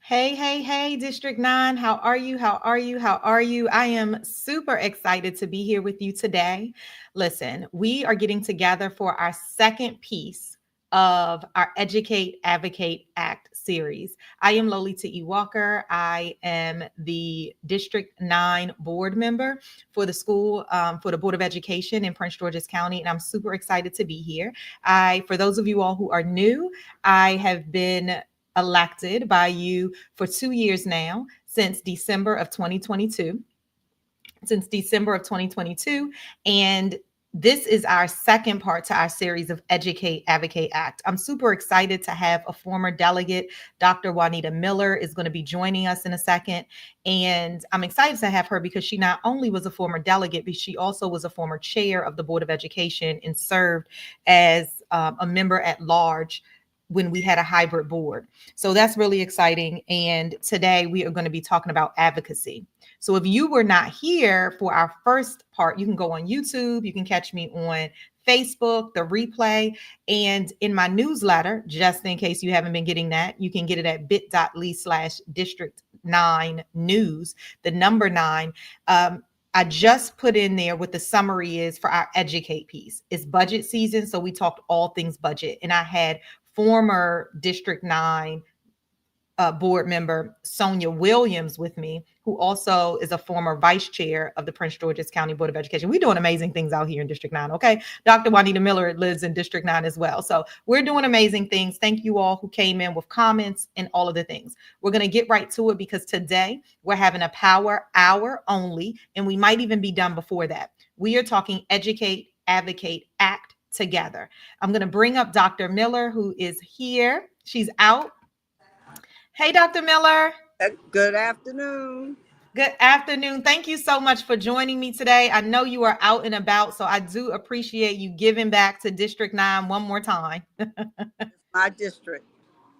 Hey, hey, hey, District 9. How are you? How are you? How are you? I am super excited to be here with you today. Listen, we are getting together for our second piece of our Educate, Advocate, Act series. I am Lolita E. Walker. I am the District 9 board member for the school, for the Board of Education in Prince George's County, and I'm super excited to be here. For those of you all who are new, I have been elected by you for 2 years now, since December of 2022. Since December of 2022. And this is our second part to our series of Educate, Advocate, Act. I'm super excited to have a former delegate, Dr. Juanita Miller, is going to be joining us in a second. And I'm excited to have her because she not only was a former delegate, but she also was a former chair of the Board of Education and served as a member at large when we had a hybrid board. So that's really exciting. And today we are going to be talking about advocacy. So if you were not here for our first part, you can go on YouTube, you can catch me on Facebook, the replay, and in my newsletter, just in case you haven't been getting that, you can get it at bit.ly/district9news, the number 9. I just put in there what the summary is for our educate piece. It's budget season, so we talked all things budget, and I had former District 9 board member Sonia Williams with me, who also is a former vice chair of the Prince George's County Board of Education. We're doing amazing things out here in District 9, okay? Dr. Juanita Miller lives in District 9 as well. So we're doing amazing things. Thank you all who came in with comments and all of the things. We're going to get right to it because today we're having a power hour only, and we might even be done before that. We are talking educate, advocate, act together. I'm going to bring up Dr. Miller, who is here. She's out. Hey, Dr. Miller. Good afternoon. Good afternoon. Thank you so much for joining me today. I know you are out and about, so I do appreciate you giving back to District 9 one more time. It's my district.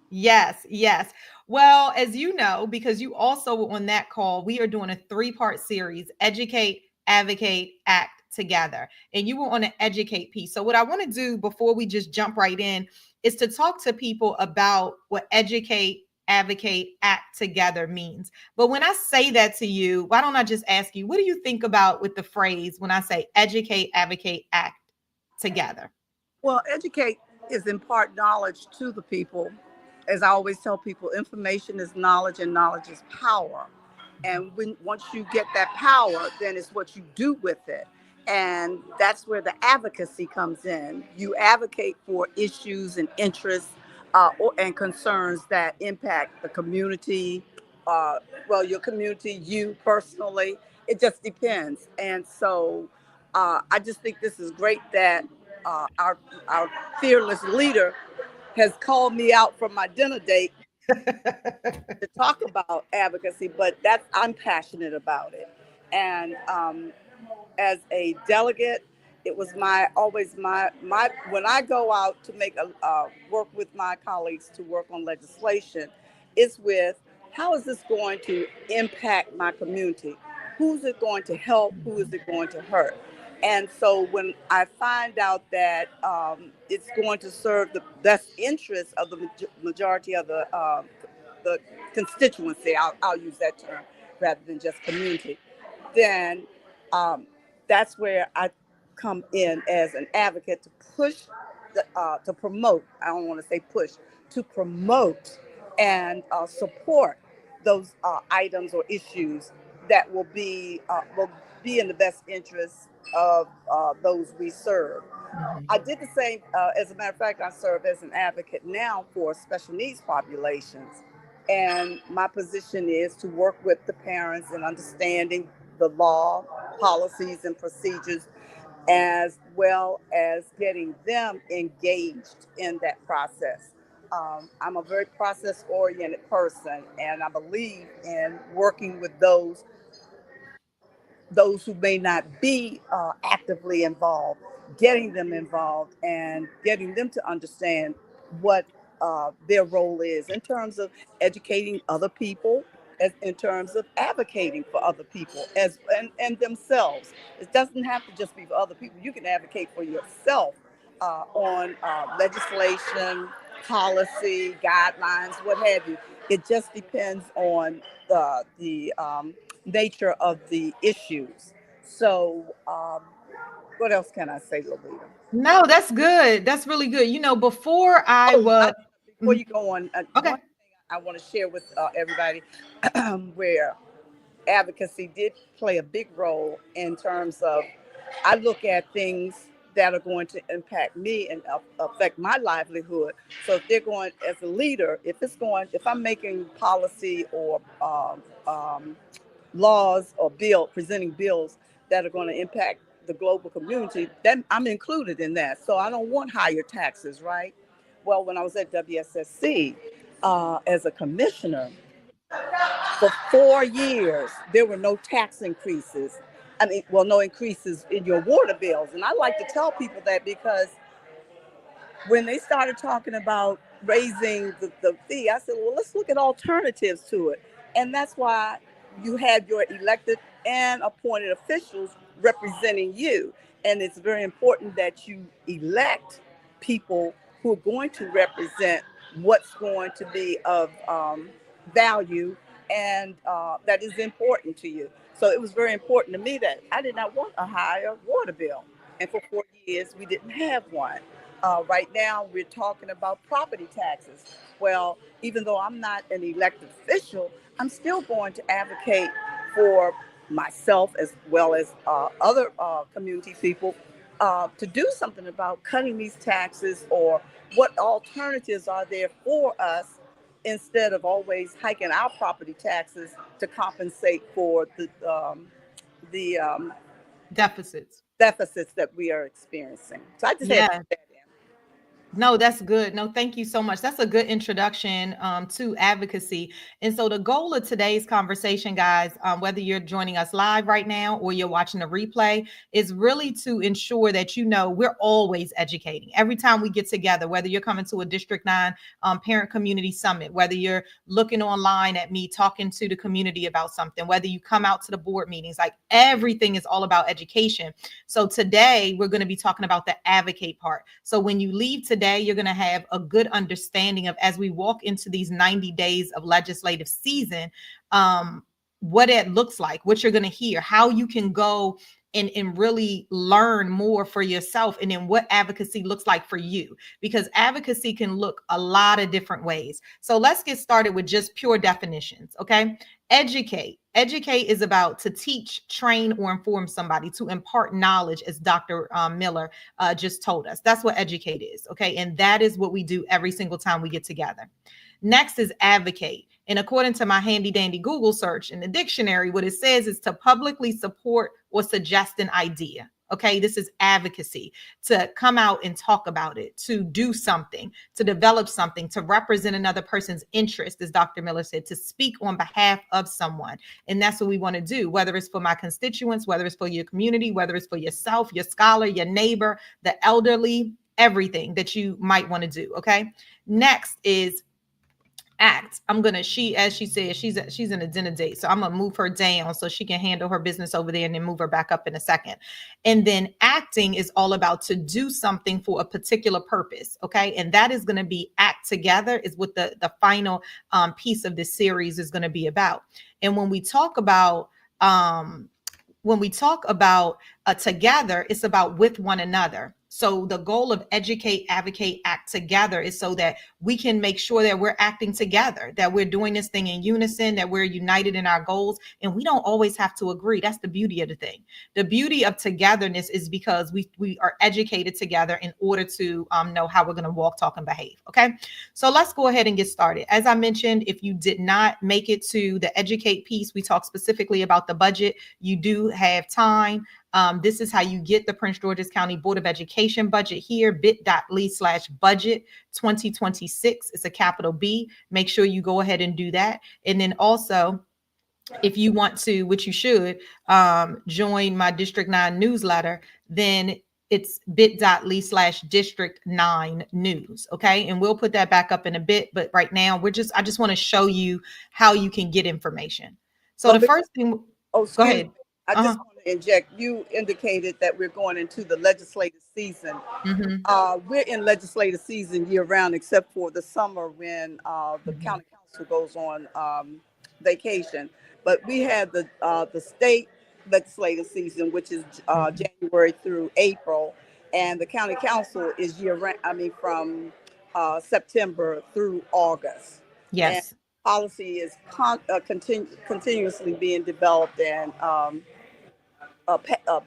Yes, yes. Well, as you know, because you also were on that call, we are doing a 3-part series, Educate, Advocate, Act together. And you were on an educate piece. So what I want to do before we just jump right in is to talk to people about what educate, advocate, act together means. But when I say that to you, why don't I just ask you, what do you think about with the phrase when I say educate, advocate, act together? Well, educate is impart knowledge to the people. As I always tell people, information is knowledge and knowledge is power. And once you get that power, then it's what you do with it. And that's where the advocacy comes in. You advocate for issues and interests and concerns that impact the community, uh, well, your community, you personally. It just depends. And so I just think this is great that uh, our, our fearless leader has called me out from my dinner date to talk about advocacy, but that's I'm passionate about it. And as a delegate, it was my always my when I go out to make a work with my colleagues to work on legislation, it's with how is this going to impact my community? Who's it going to help? Who is it going to hurt? And so when I find out that it's going to serve the best interest of the majority of the constituency, I'll use that term rather than just community, then um, that's where I come in as an advocate to push, to promote. I don't want to say push, to promote and support those items or issues that will be in the best interest of those we serve. I did the same. As a matter of fact, I serve as an advocate now for special needs populations. And my position is to work with the parents in understanding the law, policies, and procedures, as well as getting them engaged in that process. I'm a very process oriented person, and I believe in working with those who may not be actively involved, getting them involved and getting them to understand what their role is in terms of educating other people, as in terms of advocating for other people and themselves. It doesn't have to just be for other people. You can advocate for yourself on legislation, policy, guidelines, what have you. It just depends on the nature of the issues. So, what else can I say, Lolita? No, that's good. That's really good. Before I Oh, was, before you go on, okay. one thing I want to share with everybody where advocacy did play a big role in terms of I look at things that are going to impact me and affect my livelihood. So if they're going as a leader, if I'm making policy or laws or presenting bills that are going to impact the global community, then I'm included in that. So I don't want higher taxes, right? Well, when I was at WSSC as a commissioner, for 4 years, there were no tax increases. I mean, well, no increases in your water bills. And I like to tell people that because when they started talking about raising the fee, I said, well, let's look at alternatives to it. And that's why you have your elected and appointed officials representing you. And it's very important that you elect people who are going to represent what's going to be of value and that is important to you. So it was very important to me that I did not want a higher water bill. And for 4 years, we didn't have one. Right now, we're talking about property taxes. Well, even though I'm not an elected official, I'm still going to advocate for myself as well as other community people to do something about cutting these taxes or what alternatives are there for us instead of always hiking our property taxes to compensate for the Deficits. deficits that we are experiencing. So I just had to Yeah. put that in. No, that's good. No, thank you so much. That's a good introduction to advocacy. And so, the goal of today's conversation, guys, whether you're joining us live right now or you're watching a replay, is really to ensure that we're always educating. Every time we get together, whether you're coming to a District 9 Parent Community Summit, whether you're looking online at me talking to the community about something, whether you come out to the board meetings, like everything is all about education. So, today we're going to be talking about the advocate part. So, when you leave today, you're going to have a good understanding of, as we walk into these 90 days of legislative season, what it looks like, what you're going to hear, how you can go and really learn more for yourself, and then what advocacy looks like for you, because advocacy can look a lot of different ways. So let's get started with just pure definitions. Okay. Educate is about to teach, train, or inform somebody, to impart knowledge, as Dr. Miller just told us. That's what educate is. Okay. And that is what we do every single time we get together. Next is advocate. And according to my handy dandy Google search in the dictionary, what it says is to publicly support or suggest an idea. Okay, this is advocacy, to come out and talk about it, to do something, to develop something, to represent another person's interest, as Dr. Miller said, to speak on behalf of someone. And that's what we want to do, whether it's for my constituents, whether it's for your community, whether it's for yourself, your scholar, your neighbor, the elderly, everything that you might want to do. Okay, next is act. As she said, she's in a dinner date, so I'm gonna move her down so she can handle her business over there, and then move her back up in a second. And then acting is all about to do something for a particular purpose. Okay, and that is going to be act together, is what the final piece of this series is going to be about. And when we talk about together, it's about with one another. So the goal of educate, advocate, act together is so that we can make sure that we're acting together, that we're doing this thing in unison, that we're united in our goals. And we don't always have to agree. That's the beauty of the thing. The beauty of togetherness is because we are educated together in order to know how we're going to walk, talk, and behave. Okay. So let's go ahead and get started. As I mentioned, if you did not make it to the educate piece, we talk specifically about the budget. You do have time. This is how you get the Prince George's County Board of Education budget here, bit.ly/budget 2026. It's a capital B. Make sure you go ahead and do that. And then also, if you want to, which you should, join my District 9 newsletter, then it's bit.ly/District 9 news. Okay. And we'll put that back up in a bit. But right now, I just want to show you how you can get information. So Well, the first thing, oh, go excuse me. ahead. I just Uh-huh. want inject, you indicated that we're going into the legislative season. Mm-hmm. We're in legislative season year round, except for the summer when the Mm-hmm. county council goes on vacation. But we had the state legislative season, which is Mm-hmm. January through April, and the county council is year round. I mean, from September through August, and Yes. policy is continuously being developed, and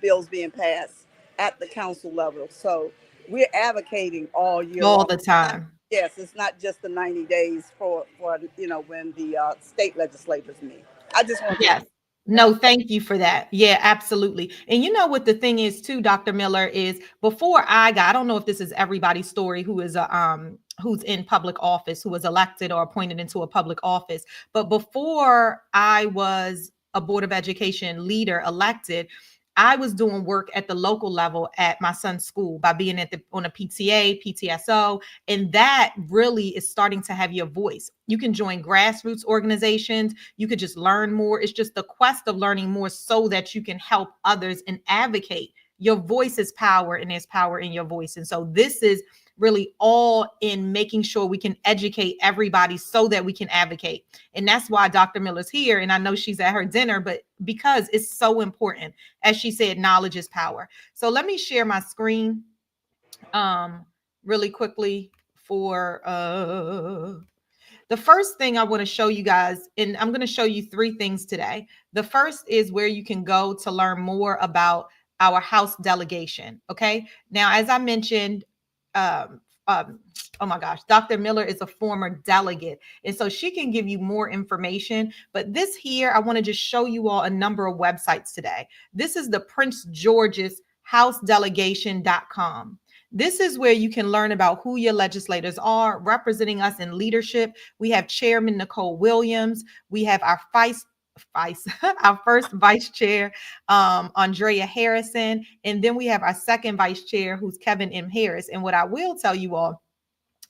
bills being passed at the council level. So we're advocating all year All long. the Not, time. yes, it's not just the 90 days for when the state legislators meet. I just want to Yes. No, thank you for that. Yeah, absolutely. And you know what the thing is too, Dr. Miller, is before I don't know if this is everybody's story who is a who's in public office, who was elected or appointed into a public office, but before I was a Board of Education leader elected, I was doing work at the local level at my son's school by being at the on a PTA, PTSO, and that really is starting to have your voice. You can join grassroots organizations. You could just learn more. It's just the quest of learning more so that you can help others and advocate. Your voice is power, and there's power in your voice. And so this is really all in making sure we can educate everybody so that we can advocate. And that's why Dr. Miller's here. And I know she's at her dinner, but because it's so important. As she said, knowledge is power. So let me share my screen um really quickly for the first thing I want to show you guys, and I'm going to show you three things today. The first is where you can go to learn more about our House delegation. Okay. Now, as I mentioned, um, um, oh my gosh, Dr. Miller is a former delegate. And so she can give you more information. But this here, I want to just show you all a number of websites today. This is the Prince George's housedelegation.com. This is where you can learn about who your legislators are representing us in leadership. We have Chairman Nicole Williams. We have our vice our first vice chair, Andrea Harrison. And then we have our second vice chair, who's Kevin M. Harris. And what I will tell you all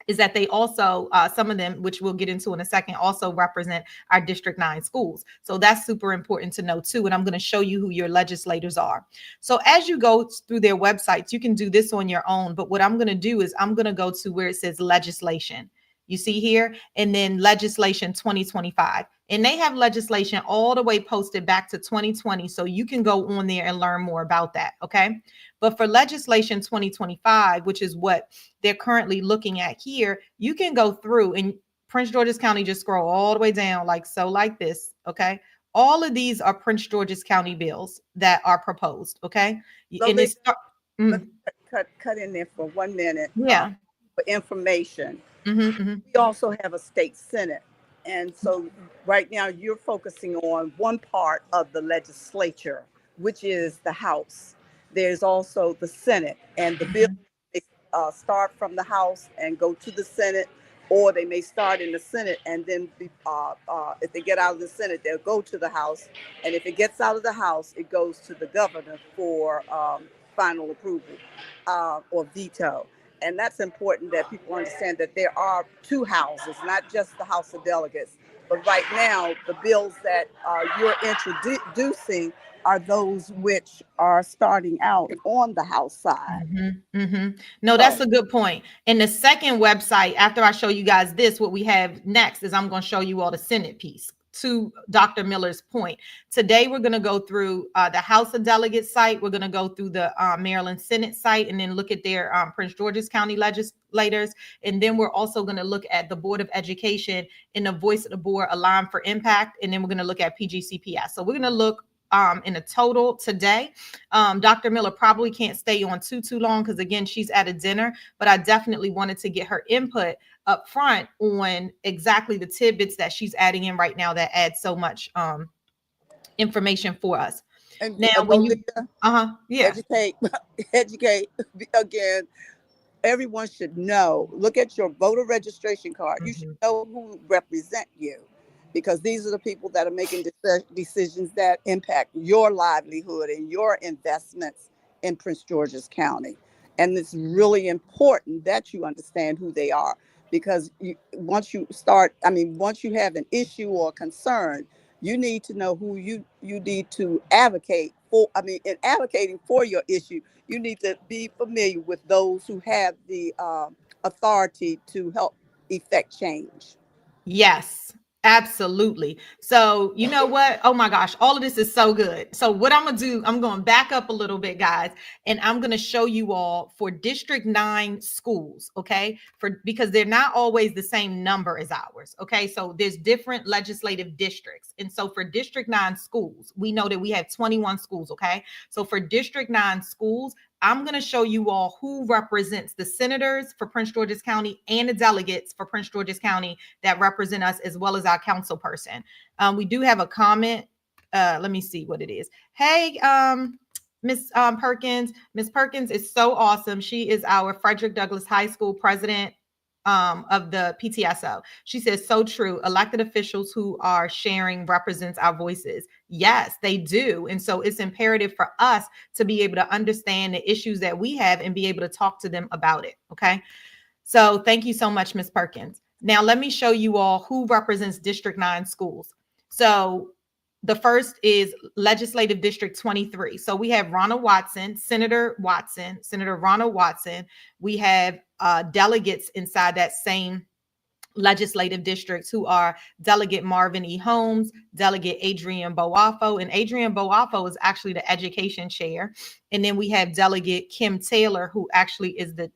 is that they also, some of them, which we'll get into in a second, also represent our District 9 schools. So that's super important to know too. And I'm going to show you who your legislators are. So as you go through their websites, you can do this on your own. But what I'm going to do is I'm going to go to where it says legislation. You see here, and then legislation 2025. And they have legislation all the way posted back to 2020. So you can go on there and learn more about that. Okay. But for legislation 2025, which is what they're currently looking at here, you can go through and Prince George's County, just scroll all the way down like so, like this. Okay. All of these are Prince George's County bills that are proposed. Okay. And Lolita, it's, let me cut in there for 1 minute yeah. for information. Mm-hmm, mm-hmm. We also have a state senate. And so right now you're focusing on one part of the legislature, which is the House. There's also the Senate, and the bill may start from the House and go to the Senate, or they may start in the Senate and then if they get out of the Senate, they'll go to the House. And if it gets out of the House, it goes to the governor for final approval or veto. And that's important that people understand that there are two houses, not just the House of Delegates. But right now, the bills that you're introducing are those which are starting out on the House side. No, So, that's a good point. And the second website, after I show you guys this, what we have next is I'm going to show you all the Senate piece. To Dr. Miller's point, today we're going to go through the House of Delegates site. We're going to go through the Maryland Senate site and then look at their Prince George's County legislators. And then we're also going to look at the Board of Education and the Voice of the Board Align for Impact. And then we're going to look at PGCPS. So we're going to look in a total today. Dr. Miller probably can't stay on too long because again, she's at a dinner, but I definitely wanted to get her input up front on exactly the tidbits that she's adding in right now that adds so much information for us. and Now, when you, Lolita, yeah. educate, educate again. Everyone should know. Look at your voter registration card. You should Mm-hmm. know who represent you, because these are the people that are making decisions that impact your livelihood and your investments in Prince George's County. And it's really important that you understand who they are, because once you have an issue or concern, you need to know who you need to advocate for, I mean, in advocating for your issue, you need to be familiar with those who have the authority to help effect change. Yes, absolutely. So, you know what? Oh my gosh, all of this is so good. So, what I'm going to do, I'm going to back up a little bit, guys, and I'm going to show you all for District 9 schools, okay? For because they're not always the same number as ours, okay? So, there's different legislative districts. And so, for District 9 schools, we know that we have 21 schools, okay? So, for District 9 schools, I'm going to show you all who represents the senators for Prince George's County and the delegates for Prince George's County that represent us, as well as our council person. We do have a comment. Let me see what it is. Hey, Miss Perkins. Miss Perkins is so awesome. She is our Frederick Douglass High School president of the PTSO. She says, so true. Elected officials who are sharing represents our voices. Yes, they do. And so it's imperative for us to be able to understand the issues that we have and be able to talk to them about it. Okay. So thank you so much, Ms. Perkins. Now let me show you all who represents District 9 schools. So the first is Legislative District 23. So we have Ronald Watson, Senator Ronald Watson. We have delegates inside that same legislative districts who are Delegate Marvin E. Holmes, Delegate Adrian Boafo, and Adrian Boafo is actually the education chair. And then we have Delegate Kim Taylor, who actually is the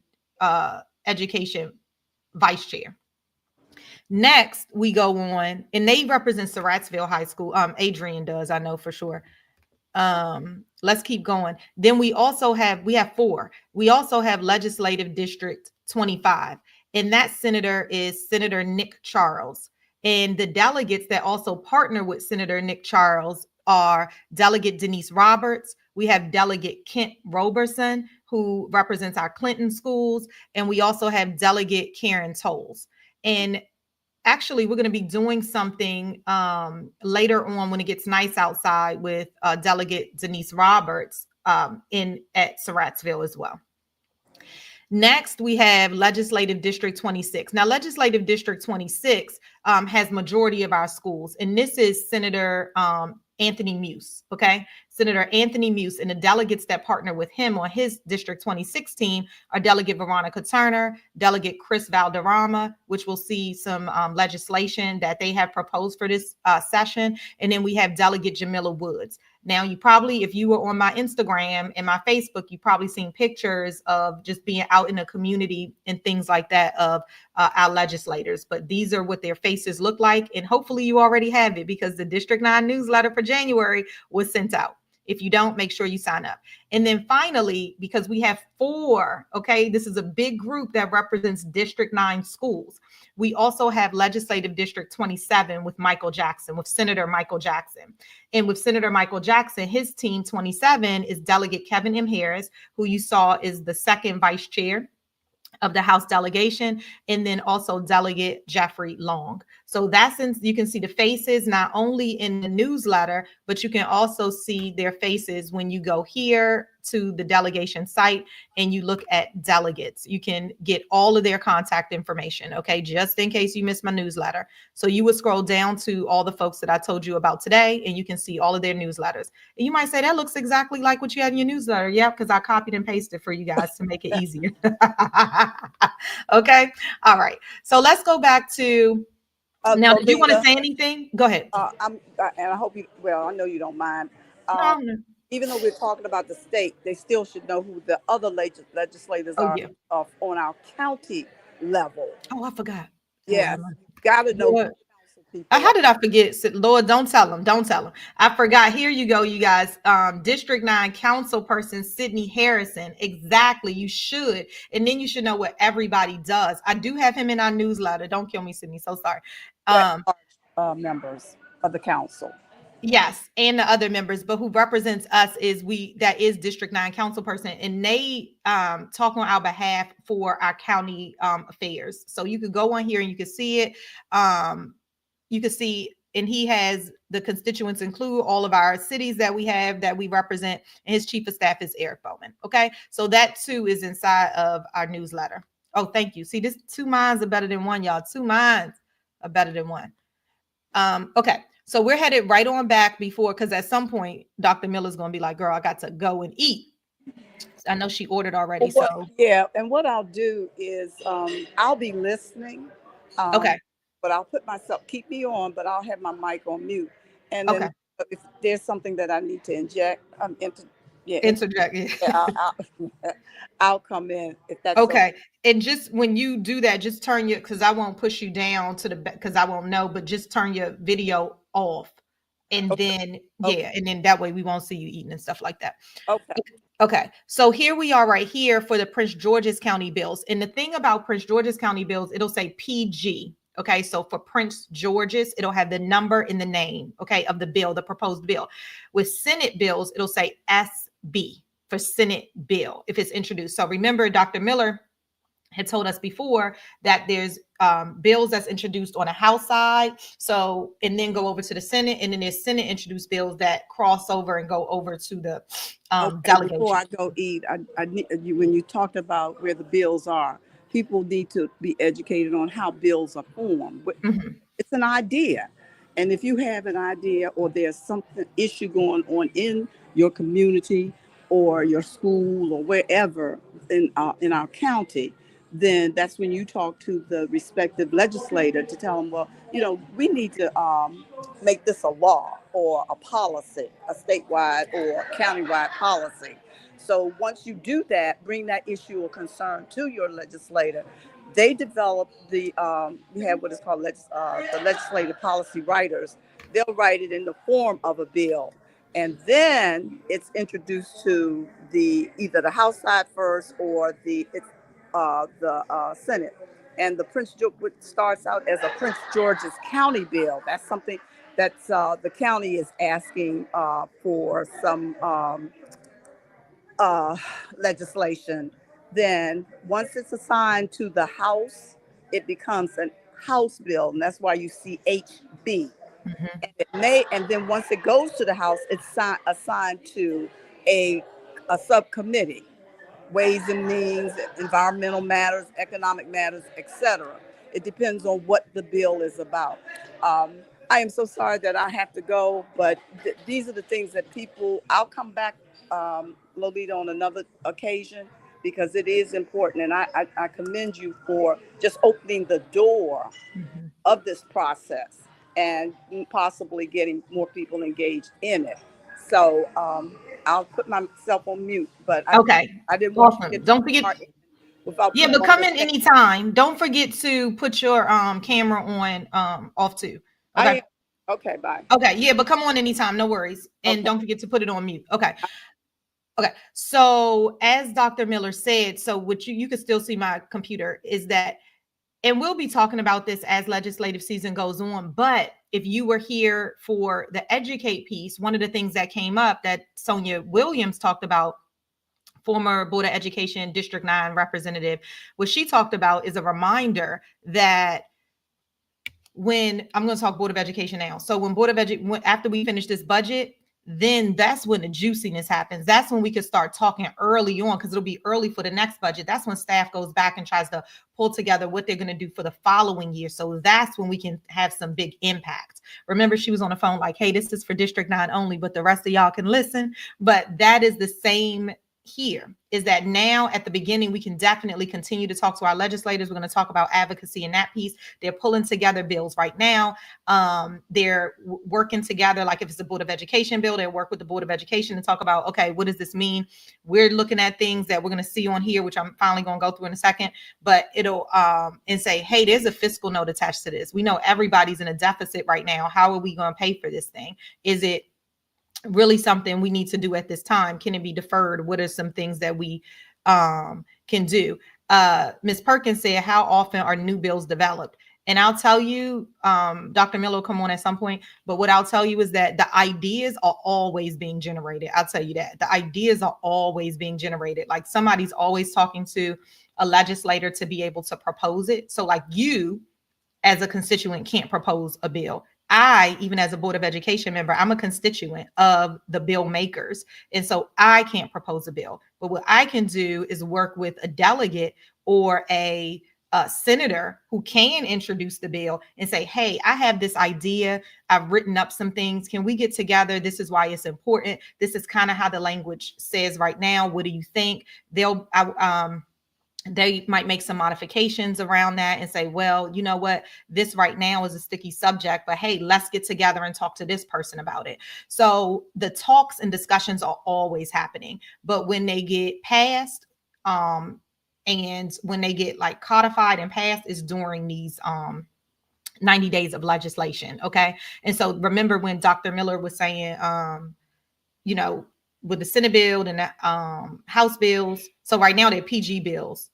education vice chair. Next, we go on, and they represent Surrattsville High School. Adrian does, I know for sure. Let's keep going. Then we have four. We also have Legislative District 25, and that senator is Senator Nick Charles. And the delegates that also partner with Senator Nick Charles are Delegate Denise Roberts. We have Delegate Kent Roberson, who represents our Clinton schools. And we also have Delegate Karen Tolles. And actually, we're going to be doing something later on when it gets nice outside with Delegate Denise Roberts at Surrattsville as well. Next, we have Legislative District 26. Now, Legislative District 26 has majority of our schools, and this is Senator Anthony Muse, okay? Senator Anthony Muse, and the delegates that partner with him on his District 26 team are Delegate Veronica Turner, Delegate Chris Valderrama, which will see some legislation that they have proposed for this session, and then we have Delegate Jamila Woods. Now, you probably, if you were on my Instagram and my Facebook, you probably seen pictures of just being out in the community and things like that of our legislators. But these are what their faces look like. And hopefully you already have it because the District 9 newsletter for January was sent out. If you don't, make sure you sign up. And then finally, because we have four, okay, this is a big group that represents District 9 schools. We also have Legislative District 27 with Michael Jackson, with Senator Michael Jackson. And with Senator Michael Jackson, his team 27 is Delegate Kevin M. Harris, who you saw is the second vice chair of the House delegation, and then also Delegate Jeffrey Long. So that's, since you can see the faces not only in the newsletter, but you can also see their faces when you go here to the delegation site and you look at delegates. You can get all of their contact information, okay, just in case you missed my newsletter. So you would scroll down to all the folks that I told you about today, and you can see all of their newsletters. And you might say, that looks exactly like what you had in your newsletter. Yeah, because I copied and pasted for you guys to make it easier. Okay, all right. So let's go back to, now, do you want to say anything? Go ahead. And I hope you, well, I know you don't mind. No. Even though we're talking about the state, they still should know who the other legislators are on our county level. Oh, I forgot. Yes, got to know. Lord, how did I forget? Lord, don't tell them. Don't tell them. I forgot. Here you go, you guys. District 9 council person, Sidney Harrison. Exactly. You should. And then you should know what everybody does. I do have him in our newsletter. Don't kill me, Sidney. So sorry. Members of the council. Yes, and the other members, but who represents us is that is District 9 council person, and they talk on our behalf for our county affairs. So you could go on here and you can see it. You can see, and he has the constituents include all of our cities that we represent, and his chief of staff is Eric Bowman. Okay, so that too is inside of our newsletter. Oh, thank you. See, this 2 minds are better than one, y'all. 2 minds are better than one. Okay. So we're headed right on back before, because at some point, Dr. Miller's going to be like, girl, I got to go and eat. I know she ordered already. What, So, yeah, and what I'll do is I'll be listening, um, okay. but I'll put myself, keep me on, but I'll have my mic on mute. And then Okay. if there's something that I need to inject, yeah, Interject. yeah, Yeah. I'll come in if that's okay. Okay. And just when you do that, just turn your, because I won't push you down to the back because I won't know, but just turn your video off. And Okay. then, Okay. yeah. And then that way we won't see you eating and stuff like that. Okay. Okay, so here we are right here for the Prince George's County bills. And the thing about Prince George's County bills, it'll say PG. Okay, so for Prince George's, it'll have the number in the name, okay, of the bill, the proposed bill. With Senate bills, it'll say SB for Senate bill if it's introduced. So remember, Dr. Miller had told us before that there's bills that's introduced on the House side, so and then go over to the Senate, and then there's Senate introduced bills that cross over and go over to the Okay, before delegation. I go eat, I need you when you talked about where the bills are. People need to be educated on how bills are formed. Mhm. It's an idea, and if you have an idea or there's something issue going on in your community or your school or wherever in our county, then that's when you talk to the respective legislator to tell them, well, we need to make this a law or a policy, a statewide or countywide policy. So once you do that, bring that issue or concern to your legislator. They develop we have what is called the legislative policy writers. They'll write it in the form of a bill, and then it's introduced to the either the House side first or the Senate. And the Prince George starts out as a Prince George's County bill. That's something that's the county is asking for some uh, legislation. Then once it's assigned to the House, it becomes a House bill, and that's why you see HB. Mhm. And then once it goes to the House, it's assigned to a a subcommittee, Ways and Means, Environmental Matters, Economic Matters, etc. It depends on what the bill is about. Um, I am so sorry that I have to go, but these are the things that I'll come back, Lolita, on another occasion because it is important. And I commend you for just opening the door Mhm. of this process and possibly getting more people engaged in it. So I'll put myself on mute, but Okay, I didn't want you to awesome. get too Don't forget. far in without Yeah, putting but on come the in tech. anytime. Don't forget to put your camera on off too. I Okay. am. Okay, bye. Okay, yeah, but come on anytime, no worries. And Okay. don't forget to put it on mute. Okay. Okay. So as Dr. Miller said, so what you can still see my computer is that, and we'll be talking about this as legislative season goes on, but if you were here for the educate piece, one of the things that came up that Sonia Williams talked about, former Board of Education District 9 representative, what she talked about is a reminder that when I'm going to talk Board of Education now. So when after we finish this budget, then that's when the juiciness happens. That's when we could start talking early on because it'll be early for the next budget. That's when staff goes back and tries to pull together what they're going to do for the following year. So that's when we can have some big impact. Remember, she was on the phone like, hey, this is for District 9 only, but the rest of y'all can listen. But that is the same here, is that now at the beginning, we can definitely continue to talk to our legislators. We're going to talk about advocacy in that piece. They're pulling together bills right now. They're working together. Like if it's a Board of Education bill, they'll work with the Board of Education and talk about, okay, what does this mean? We're looking at things that we're going to see on here, which I'm finally going to go through in a second, but it'll and say, hey, there's a fiscal note attached to this. We know everybody's in a deficit right now. How are we going to pay for this thing? Is it really something we need to do at this time? Can it be deferred? What are some things that we can do? Ms. Perkins said, how often are new bills developed? And I'll tell you, Dr. Miller will come on at some point, but what I'll tell you is that the ideas are always being generated. I'll tell you that. The ideas are always being generated. Like somebody's always talking to a legislator to be able to propose it. So like you, as a constituent, can't propose a bill. I, even as a Board of Education member, I'm a constituent of the bill makers. And so I can't propose a bill. But what I can do is work with a delegate or a senator who can introduce the bill and say, hey, I have this idea. I've written up some things. Can we get together? This is why it's important. This is kind of how the language says right now. What do you think? They might make some modifications around that and say, well, you know what, this right now is a sticky subject, but hey, let's get together and talk to this person about it. So the talks and discussions are always happening, but when they get passed, and when they get like codified and passed is during these 90 days of legislation. Okay. And so remember when Dr. Miller was saying, you know, with the Senate bill and the House bills. So right now they're PG bills,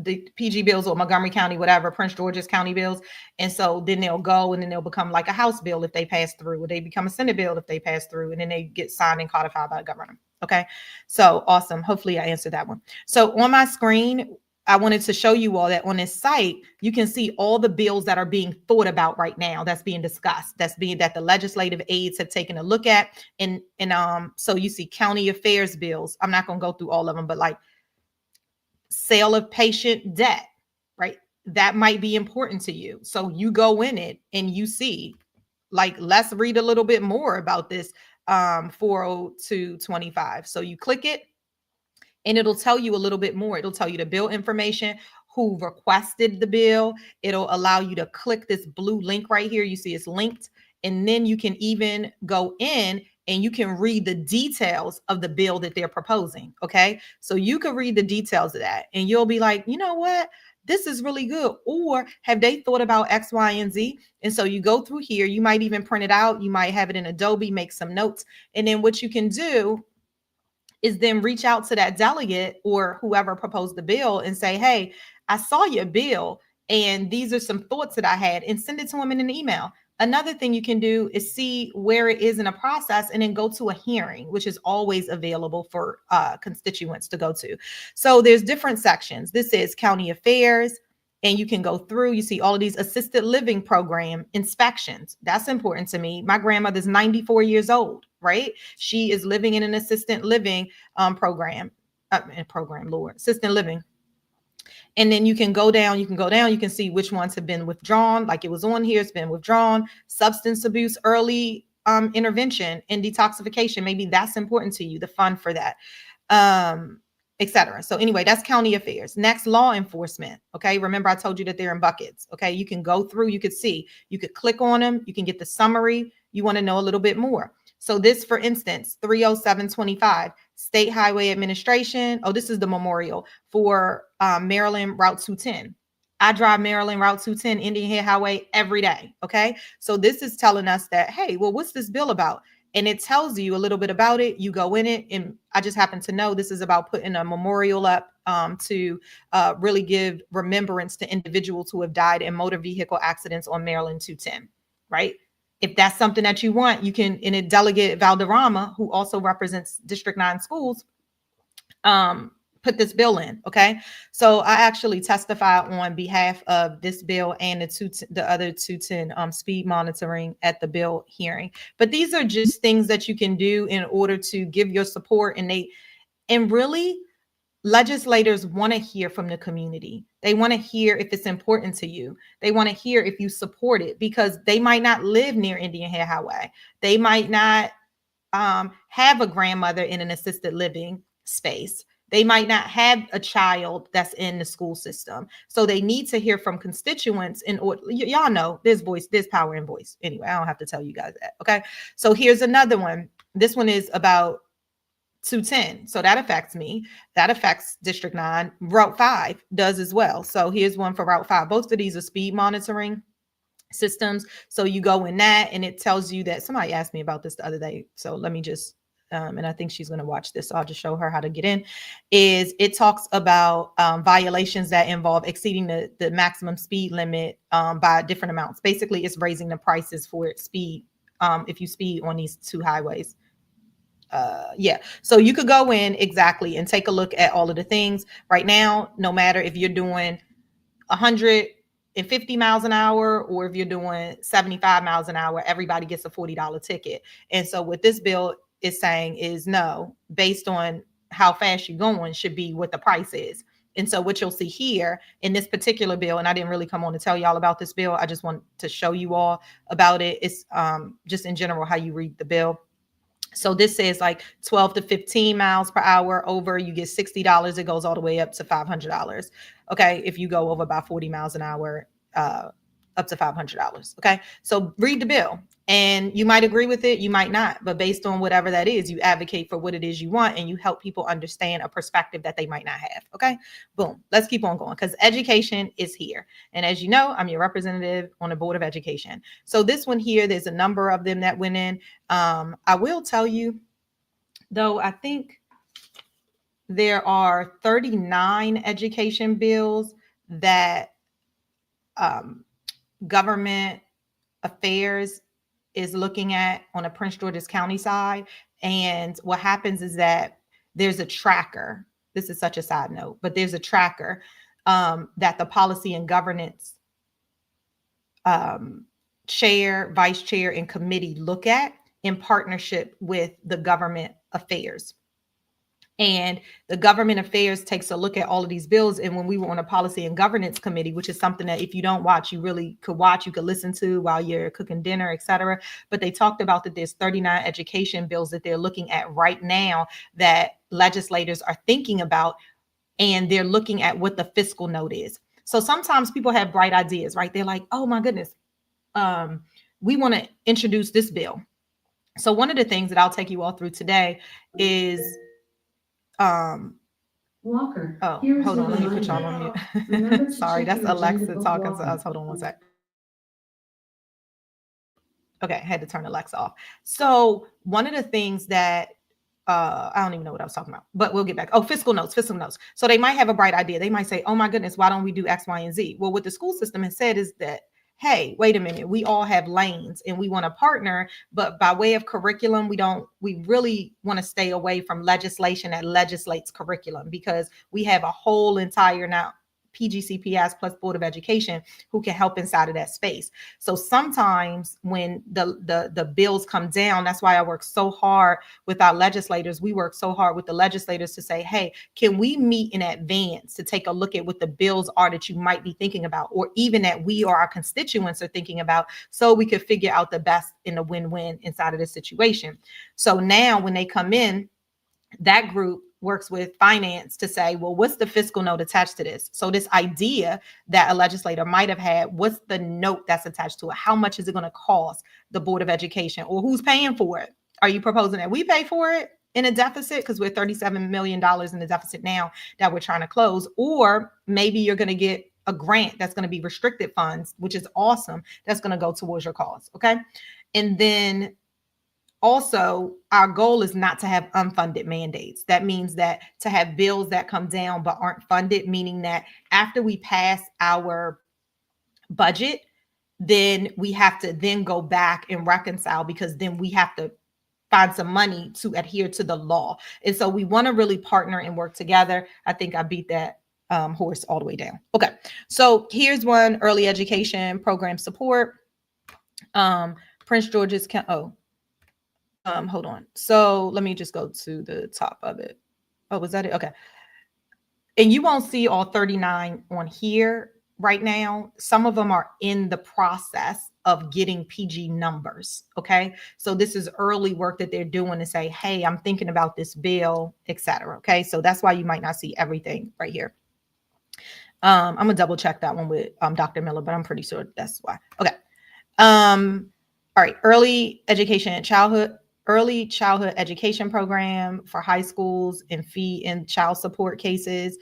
the PG bills, or Montgomery County, whatever, Prince George's County bills. And so then they'll go and then they'll become like a House bill if they pass through, or they become a Senate bill if they pass through, and then they get signed and codified by the governor. Okay. So awesome. Hopefully I answered that one. So on my screen, I wanted to show you all that on this site, you can see all the bills that are being thought about right now, that's being discussed, that the legislative aides have taken a look at. And so you see county affairs bills. I'm not going to go through all of them, but like sale of patient debt, right? That might be important to you. So you go in it and you see, like, let's read a little bit more about this 40225. So you click it, and it'll tell you a little bit more. It'll tell you the bill information, who requested the bill. It'll allow you to click this blue link right here. You see it's linked. And then you can even go in and you can read the details of the bill that they're proposing. Okay. So you can read the details of that and you'll be like, you know what? This is really good. Or have they thought about X, Y, and Z? And so you go through here. You might even print it out. You might have it in Adobe, make some notes. And then what you can do is then reach out to that delegate or whoever proposed the bill and say, hey, I saw your bill and these are some thoughts that I had, and send it to them in an email. Another thing you can do is see where it is in a process and then go to a hearing, which is always available for constituents to go to. So there's different sections. This is county affairs, and you can go through, you see all of these assisted living program inspections. That's important to me. My grandmother's 94 years old, right? She is living in an assisted living program, Lord, assisted living. And then you can go down, you can see which ones have been withdrawn. Like it was on here, it's been withdrawn. Substance abuse, early intervention and detoxification. Maybe that's important to you, the fund for that. Etc. So anyway, that's county affairs. Next, law enforcement. Okay. Remember, I told you that they're in buckets. Okay. You can go through, you could see, you could click on them. You can get the summary. You want to know a little bit more. So this, for instance, 30725, State Highway Administration. Oh, this is the memorial for Maryland Route 210. I drive Maryland Route 210, Indian Head Highway every day. Okay. So this is telling us that, hey, well, what's this bill about? And it tells you a little bit about it. You go in it, and I just happen to know this is about putting a memorial up to really give remembrance to individuals who have died in motor vehicle accidents on Maryland 210, right? If that's something that you want, you can, in a Delegate Valderrama, who also represents District 9 schools, put this bill in. Okay. So I actually testify on behalf of this bill and the other 210 speed monitoring at the bill hearing. But these are just things that you can do in order to give your support. And really, legislators want to hear from the community. They want to hear if it's important to you. They want to hear if you support it, because they might not live near Indian Head Highway. They might not have a grandmother in an assisted living space. They might not have a child that's in the school system. So they need to hear from constituents in order. Y'all know there's power in voice. Anyway, I don't have to tell you guys that. Okay. So here's another one. This one is about 210. So that affects me. That affects District 9. Route 5 does as well. So here's one for Route 5. Both of these are speed monitoring systems. So you go in that and it tells you that, somebody asked me about this the other day. So let me just, and I think she's going to watch this. So I'll just show her how to get in. Is it talks about violations that involve exceeding the maximum speed limit by different amounts. Basically, it's raising the prices for speed if you speed on these two highways. Yeah, so you could go in exactly and take a look at all of the things right now. No matter if you're doing 150 miles an hour or if you're doing 75 miles an hour, everybody gets a $40 ticket. And so what this bill is saying is, no, based on how fast you're going should be what the price is. And so what you'll see here in this particular bill, and I didn't really come on to tell y'all about this bill, I just want to show you all about it. It's just in general how you read the bill. So this says like 12 to 15 miles per hour over, you get $60. It goes all the way up to $500. Okay. If you go over about 40 miles an hour, up to $500. Okay. So read the bill and you might agree with it. You might not, but based on whatever that is, you advocate for what it is you want and you help people understand a perspective that they might not have. Okay. Boom. Let's keep on going because education is here. And as you know, I'm your representative on the Board of Education. So this one here, there's a number of them that went in. I will tell you, though, I think there are 39 education bills that government affairs is looking at on the Prince George's County side. And what happens is that there's a tracker. This is such a side note, but there's a tracker that the policy and governance chair, vice chair, and committee look at in partnership with the government affairs. And the government affairs takes a look at all of these bills. And when we were on a policy and governance committee, which is something that if you don't watch, you really could watch, you could listen to while you're cooking dinner, et cetera. But they talked about that there's 39 education bills that they're looking at right now that legislators are thinking about, and they're looking at what the fiscal note is. So sometimes people have bright ideas, right? They're like, oh my goodness, we want to introduce this bill. So one of the things that I'll take you all through today is Walker. Oh, hold on. Let me put y'all on mute. Sorry, that's Alexa talking to us. Hold on one sec. Okay, I had to turn Alexa off. So one of the things that I don't even know what I was talking about, but we'll get back. Oh, fiscal notes, fiscal notes. So they might have a bright idea. They might say, oh my goodness, why don't we do X, Y, and Z? Well, what the school system has said is that, hey, wait a minute, we all have lanes and we want to partner, but by way of curriculum, we really want to stay away from legislation that legislates curriculum because we have a whole entire now PGCPS plus Board of Education who can help inside of that space. So sometimes when the bills come down, that's why I work so hard with our legislators. We work so hard with the legislators to say, hey, can we meet in advance to take a look at what the bills are that you might be thinking about, or even that we or our constituents are thinking about, so we could figure out the best in a win-win inside of this situation. So now when they come in, that group works with finance to say, well, what's the fiscal note attached to this? So this idea that a legislator might have had, what's the note that's attached to it? How much is it going to cost the Board of Education, or who's paying for it? Are you proposing that we pay for it in a deficit because we're $37 million in the deficit now that we're trying to close? Or maybe you're going to get a grant that's going to be restricted funds, which is awesome. That's going to go towards your cause. Okay. And then also, our goal is not to have unfunded mandates. That means that to have bills that come down but aren't funded, meaning that after we pass our budget, then we have to then go back and reconcile, because then we have to find some money to adhere to the law. And so we want to really partner and work together. I think I beat that horse all the way down. Okay, so here's one: early education program support. Prince George's hold on. So let me just go to the top of it. Oh, was that it? Okay. And you won't see all 39 on here right now. Some of them are in the process of getting PG numbers. Okay. So this is early work that they're doing to say, hey, I'm thinking about this bill, etc. Okay. So that's why you might not see everything right here. I'm gonna double check that one with Dr. Miller, but I'm pretty sure that's why. Okay. All right. Early childhood education program for high schools and fee and child support cases.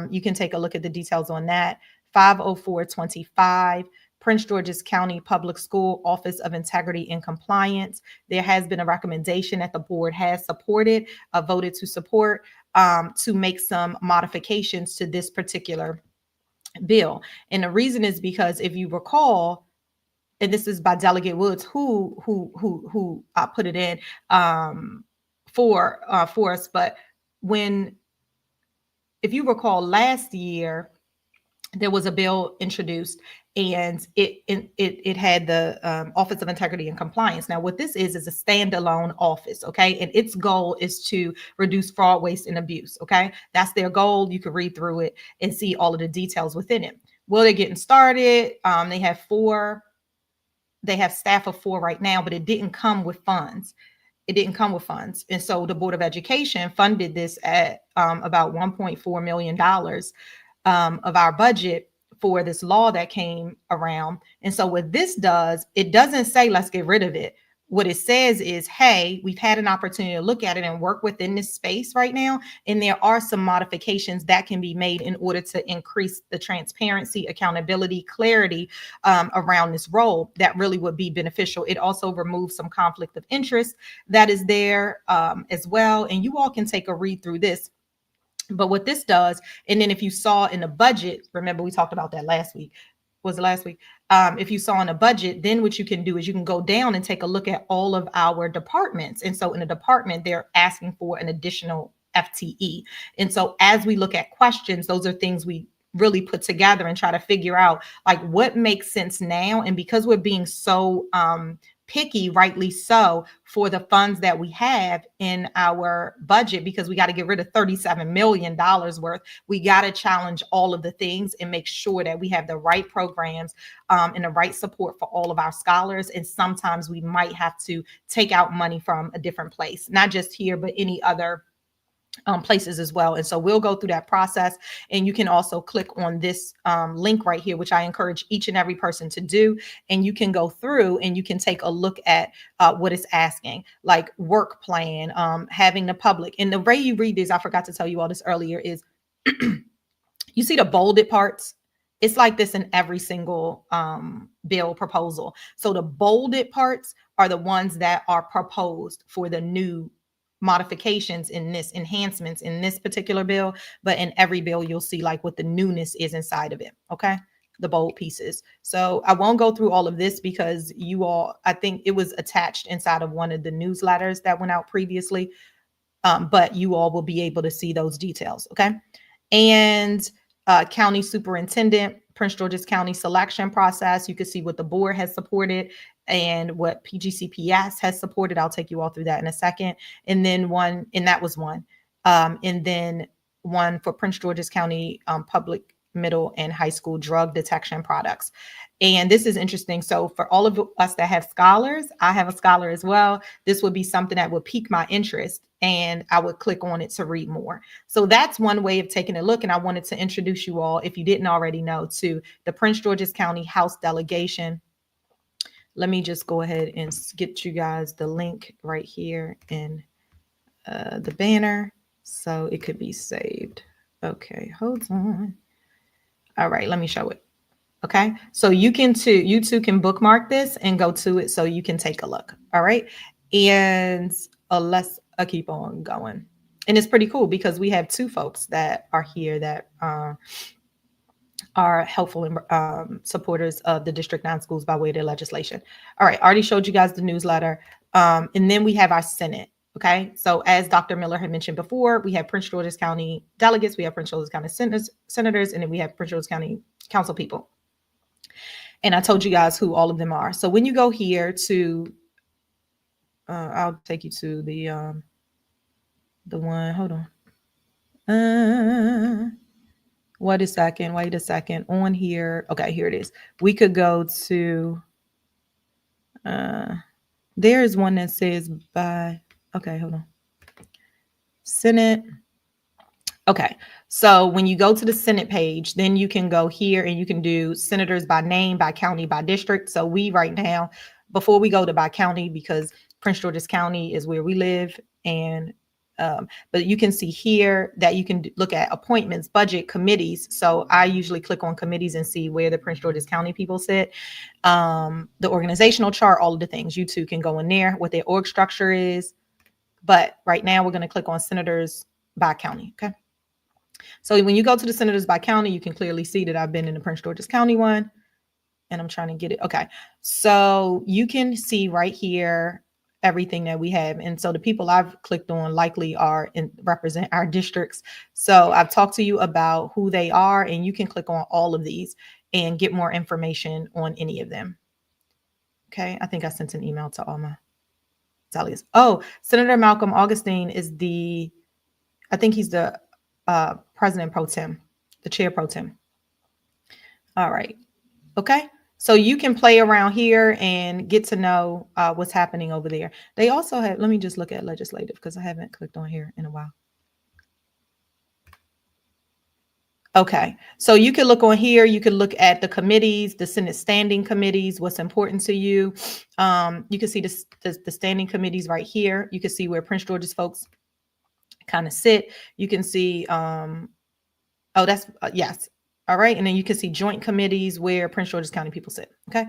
You can take a look at the details on that. 50425, Prince George's County Public School Office of Integrity and Compliance. There has been a recommendation that the board has supported, voted to support, to make some modifications to this particular bill. And the reason is because if you recall, and this is by Delegate Woods, who put it in for us. But if you recall last year, there was a bill introduced, and it had the Office of Integrity and Compliance. Now, what this is a standalone office, okay, and its goal is to reduce fraud, waste, and abuse. Okay, that's their goal. You can read through it and see all of the details within it. Well, they're getting started. They have staff of 4 right now, but it didn't come with funds. It didn't come with funds. And so the Board of Education funded this at about $1.4 million of our budget for this law that came around. And so what this does, it doesn't say, let's get rid of it. What it says is, hey, we've had an opportunity to look at it and work within this space right now. And there are some modifications that can be made in order to increase the transparency, accountability, clarity around this role that really would be beneficial. It also removes some conflict of interest that is there as well. And you all can take a read through this. But what this does, and then if you saw in the budget, remember we talked about that last week, was it last week? If you saw in a budget, then what you can do is you can go down and take a look at all of our departments. And so in a department, they're asking for an additional FTE. And so as we look at questions, those are things we really put together and try to figure out like what makes sense now. And because we're being so picky, rightly so, for the funds that we have in our budget, because we got to get rid of $37 million worth. We got to challenge all of the things and make sure that we have the right programs and the right support for all of our scholars. And sometimes we might have to take out money from a different place, not just here, but any other places as well. And so we'll go through that process, and you can also click on this link right here, which I encourage each and every person to do. And you can go through and you can take a look at what it's asking, like work plan, having the public. And the way you read these, I forgot to tell you all this earlier, is you see the bolded parts. It's like this in every single bill proposal. So the bolded parts are the ones that are proposed for the new modifications in this, enhancements in this particular bill. But in every bill, you'll see like what the newness is inside of it. Okay. The bold pieces. So I won't go through all of this because you all, I think it was attached inside of one of the newsletters that went out previously. But you all will be able to see those details. Okay. And county superintendent, Prince George's County selection process. You can see what the board has supported and what PGCPS has supported. I'll take you all through that in a second. And then that was one. And then one for Prince George's County public, middle, and high school drug detection products. And this is interesting. So for all of us that have scholars, I have a scholar as well. This would be something that would pique my interest, and I would click on it to read more. So that's one way of taking a look. And I wanted to introduce you all, if you didn't already know, to the Prince George's County House delegation. Let me just go ahead and get you guys the link right here in the banner so it could be saved. Okay, hold on. All right, let me show it. Okay, so you too can bookmark this and go to it so you can take a look. All right, and let's keep on going. And it's pretty cool because we have 2 folks that are here that are helpful and supporters of the District 9 schools by way of their legislation. All right, I already showed you guys the newsletter. And then we have our Senate. Okay, so as Dr. Miller had mentioned before, we have Prince George's County delegates, we have Prince George's County senators, and then we have Prince George's County council people. And I told you guys who all of them are. So when you go here to, I'll take you to the one, hold on. Wait a second. On here. Okay, here it is. We could go to, there is one that says by, okay, hold on. Senate. Okay, so when you go to the Senate page, then you can go here and you can do senators by name, by county, by district. So we right now, before we go to by county, because Prince George's County is where we live, and but you can see here that you can look at appointments, budget, committees. So I usually click on committees and see where the Prince George's County people sit. The organizational chart, all of the things. You too can go in there, what their org structure is. But right now we're going to click on senators by county. Okay. So when you go to the senators by county, you can clearly see that I've been in the Prince George's County one, and I'm trying to get it. Okay. So you can see right here everything that we have. And so the people I've clicked on likely are in represent our districts. So I've talked to you about who they are, and you can click on all of these and get more information on any of them. Okay, I think I sent an email to all my Sally's. Oh, Senator Malcolm Augustine is I think he's the president pro tem, the chair pro tem. All right. Okay. So you can play around here and get to know what's happening over there. They also have, let me just look at legislative because I haven't clicked on here in a while. Okay, so you can look on here. You can look at the committees, the Senate standing committees, what's important to you. You can see the standing committees right here. You can see where Prince George's folks kind of sit. You can see, oh, that's, yes. All right, and then you can see joint committees where Prince George's County people sit, okay?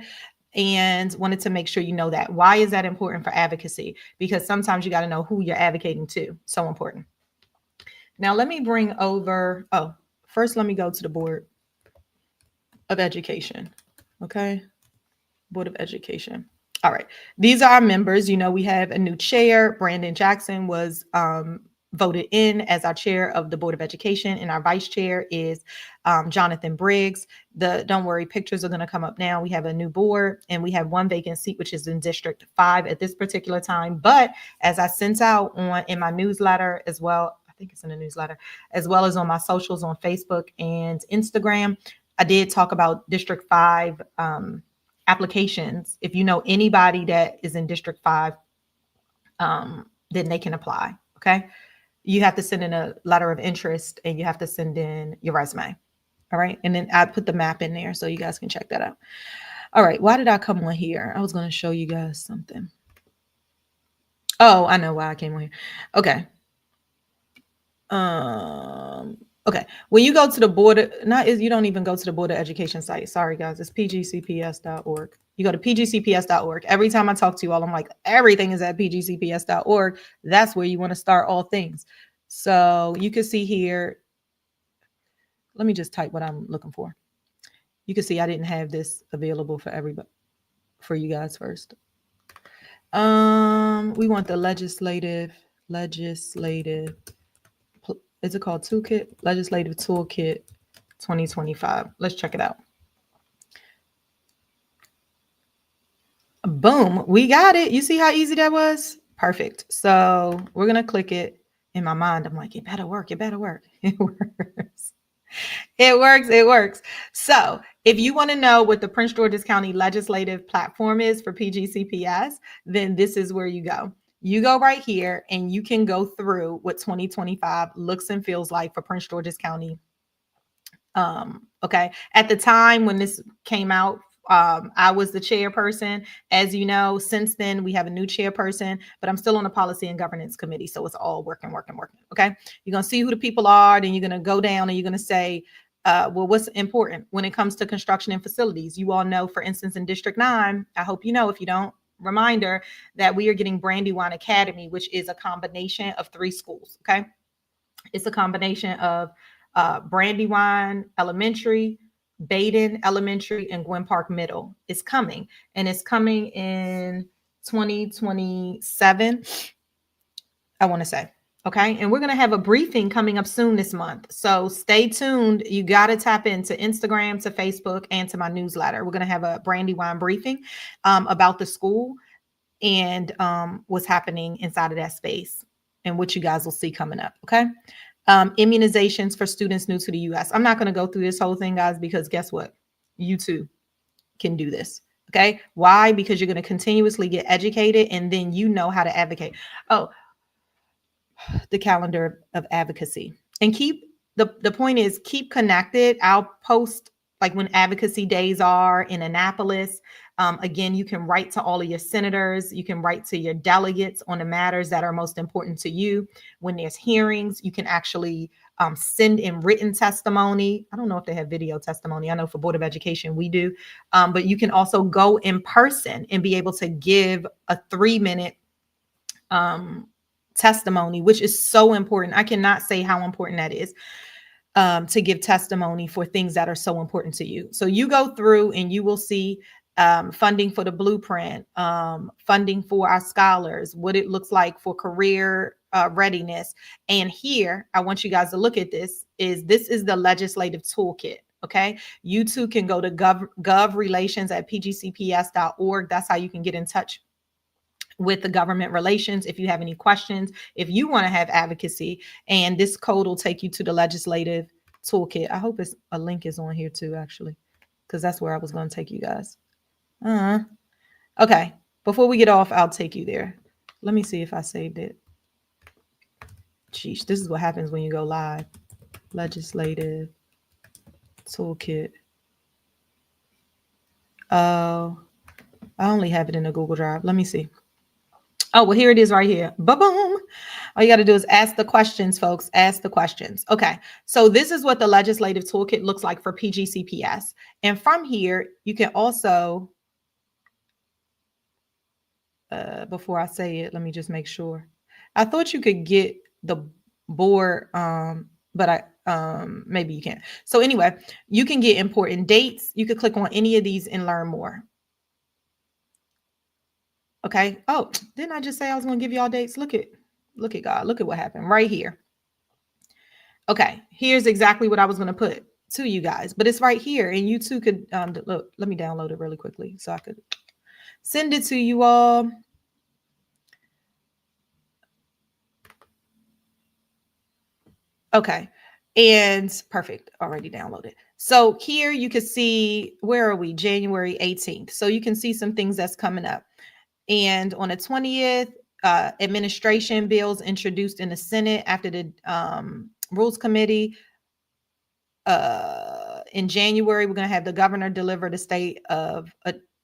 And wanted to make sure you know that. Why is that important for advocacy? Because sometimes you got to know who you're advocating to. So important. Now let me bring over, oh, first, let me go to the Board of Education. Okay. Board of Education. All right. These are our members. You know, we have a new chair. Brandon Jackson was voted in as our chair of the Board of Education, and our vice chair is Jonathan Briggs. Don't worry, pictures are going to come up now. We have a new board, and we have one vacant seat, which is in District 5 at this particular time. But as I sent out in my newsletter as well, I think it's in the newsletter, as well as on my socials on Facebook and Instagram, I did talk about District 5 applications. If you know anybody that is in District 5, then they can apply. Okay. You have to send in a letter of interest and you have to send in your resume. All right. And then I put the map in there so you guys can check that out. All right. Why did I come on here? I was going to show you guys something. Oh, I know why I came on here. Okay. Okay. When you go to the board, you don't even go to the Board of Education site. Sorry, guys. It's pgcps.org. You go to pgcps.org. Every time I talk to you all, I'm like, everything is at pgcps.org. That's where you want to start all things. So you can see here. Let me just type what I'm looking for. You can see I didn't have this available for everybody, for you guys first. We want the legislative. Is it called Toolkit? Legislative Toolkit 2025. Let's check it out. Boom, we got it. You see how easy that was? Perfect. So we're going to click it. In my mind, I'm like, it better work. It better work. It works. It works. It works. So if you want to know what the Prince George's County legislative platform is for PGCPS, then this is where you go. You go right here and you can go through what 2025 looks and feels like for Prince George's County. Okay. At the time when this came out, I was the chairperson. As you know, since then we have a new chairperson, but I'm still on the policy and governance committee. So it's all working. Okay. You're going to see who the people are. Then you're going to go down and you're going to say, well, what's important when it comes to construction and facilities? You all know, for instance, in District 9, I hope you know, if you don't, reminder that we are getting Brandywine Academy, which is a combination of 3 schools. Okay. It's a combination of Brandywine Elementary, Baden Elementary, and Gwen Park Middle. Is coming, and it's coming in 2027, I want to say. Okay. And we're going to have a briefing coming up soon this month. So stay tuned. You got to tap into Instagram, to Facebook, and to my newsletter. We're going to have a Brandywine briefing about the school and what's happening inside of that space and what you guys will see coming up. Okay. Immunizations for students new to the U.S. I'm not going to go through this whole thing, guys, because guess what? You too can do this. Okay. Why? Because you're going to continuously get educated and then you know how to advocate. Oh, the calendar of advocacy. And the point is, keep connected. I'll post like when advocacy days are in Annapolis. Again, you can write to all of your senators. You can write to your delegates on the matters that are most important to you. When there's hearings, you can actually send in written testimony. I don't know if they have video testimony. I know for Board of Education, we do. But you can also go in person and be able to give a 3-minute testimony, which is so important. I cannot say how important that is. To give testimony for things that are so important to you. So you go through and you will see funding for the blueprint, funding for our scholars, what it looks like for career readiness. And here, I want you guys to look at this is the legislative toolkit. Okay. You too can go to govrelations at pgcps.org. That's how you can get in touch with the government relations if you have any questions, if you want to have advocacy. And this code will take you to the legislative toolkit. I hope a link is on here too, actually, because that's where I was going to take you guys. Okay. Before we get off, I'll take you there. Let me see if I saved it. Sheesh, this is what happens when you go live. Legislative toolkit. Oh, I only have it in a Google Drive. Let me see. Oh, well, here it is right here. Ba-boom. All you got to do is ask the questions, folks. Ask the questions. Okay. So this is what the legislative toolkit looks like for PGCPS. And from here, you can also, before I say it, let me just make sure. I thought you could get the board, but maybe you can't. So anyway, you can get important dates. You could click on any of these and learn more. Okay. Oh, didn't I just say I was going to give y'all dates? Look at God. Look at what happened right here. Okay. Here's exactly what I was going to put to you guys, but it's right here. And you too could, look, let me download it really quickly so I could send it to you all. Okay. And perfect. Already downloaded. So here you can see, where are we? January 18th. So you can see some things that's coming up. And on the 20th, administration bills introduced in the Senate after the Rules Committee. In January, we're going to have the governor deliver the state of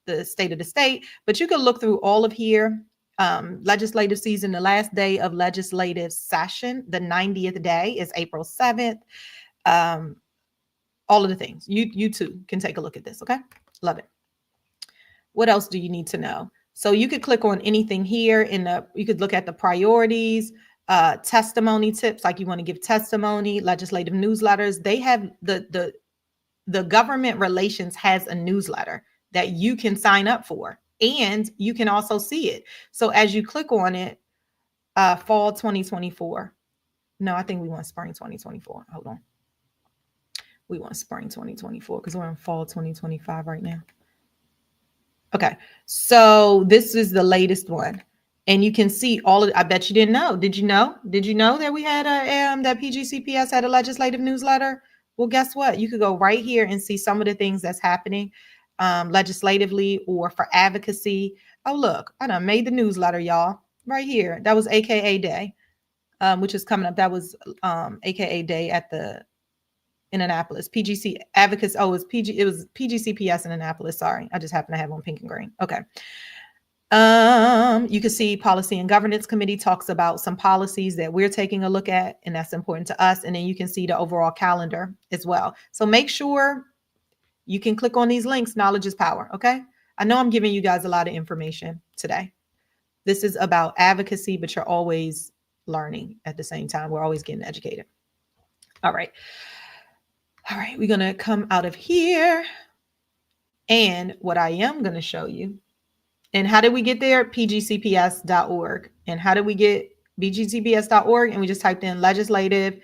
the state. But you can look through all of here. Legislative season, the last day of legislative session, the 90th day is April 7th. All of the things. You too can take a look at this. Okay. Love it. What else do you need to know? So you could click on anything here you could look at the priorities, testimony tips, like you want to give testimony, legislative newsletters. They have the government relations has a newsletter that you can sign up for, and you can also see it. So as you click on it, fall 2024. No, I think we want spring 2024. Hold on. We want spring 2024 because we're in fall 2025 right now. Okay, so this is the latest one, and you can see all of. I bet you didn't know. Did you know? Did you know that we had that PGCPS had a legislative newsletter? Well, guess what? You could go right here and see some of the things that's happening legislatively or for advocacy. Oh, look, I done made the newsletter, y'all. Right here. That was AKA Day, which is coming up. That was AKA Day at the in Annapolis. PGC advocates. Oh, it was PGCPS in Annapolis. Sorry. I just happen to have on pink and green. Okay. You can see Policy and Governance Committee talks about some policies that we're taking a look at, and that's important to us. And then you can see the overall calendar as well. So make sure you can click on these links. Knowledge is power. Okay. I know I'm giving you guys a lot of information today. This is about advocacy, but you're always learning at the same time. We're always getting educated. All right. All right, we're going to come out of here. And what I am going to show you, and how did we get there? pgcps.org. And how did we get pgcps.org? And we just typed in legislative.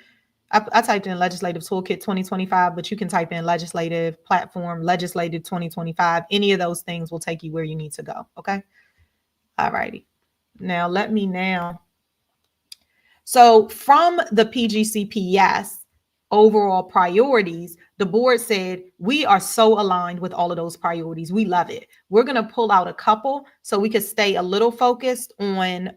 I typed in legislative toolkit 2025, but you can type in legislative platform, legislative 2025. Any of those things will take you where you need to go. Okay. All righty. Now let me So from the PGCPS overall priorities, the board said, we are so aligned with all of those priorities. We love it. We're going to pull out a couple so we could stay a little focused on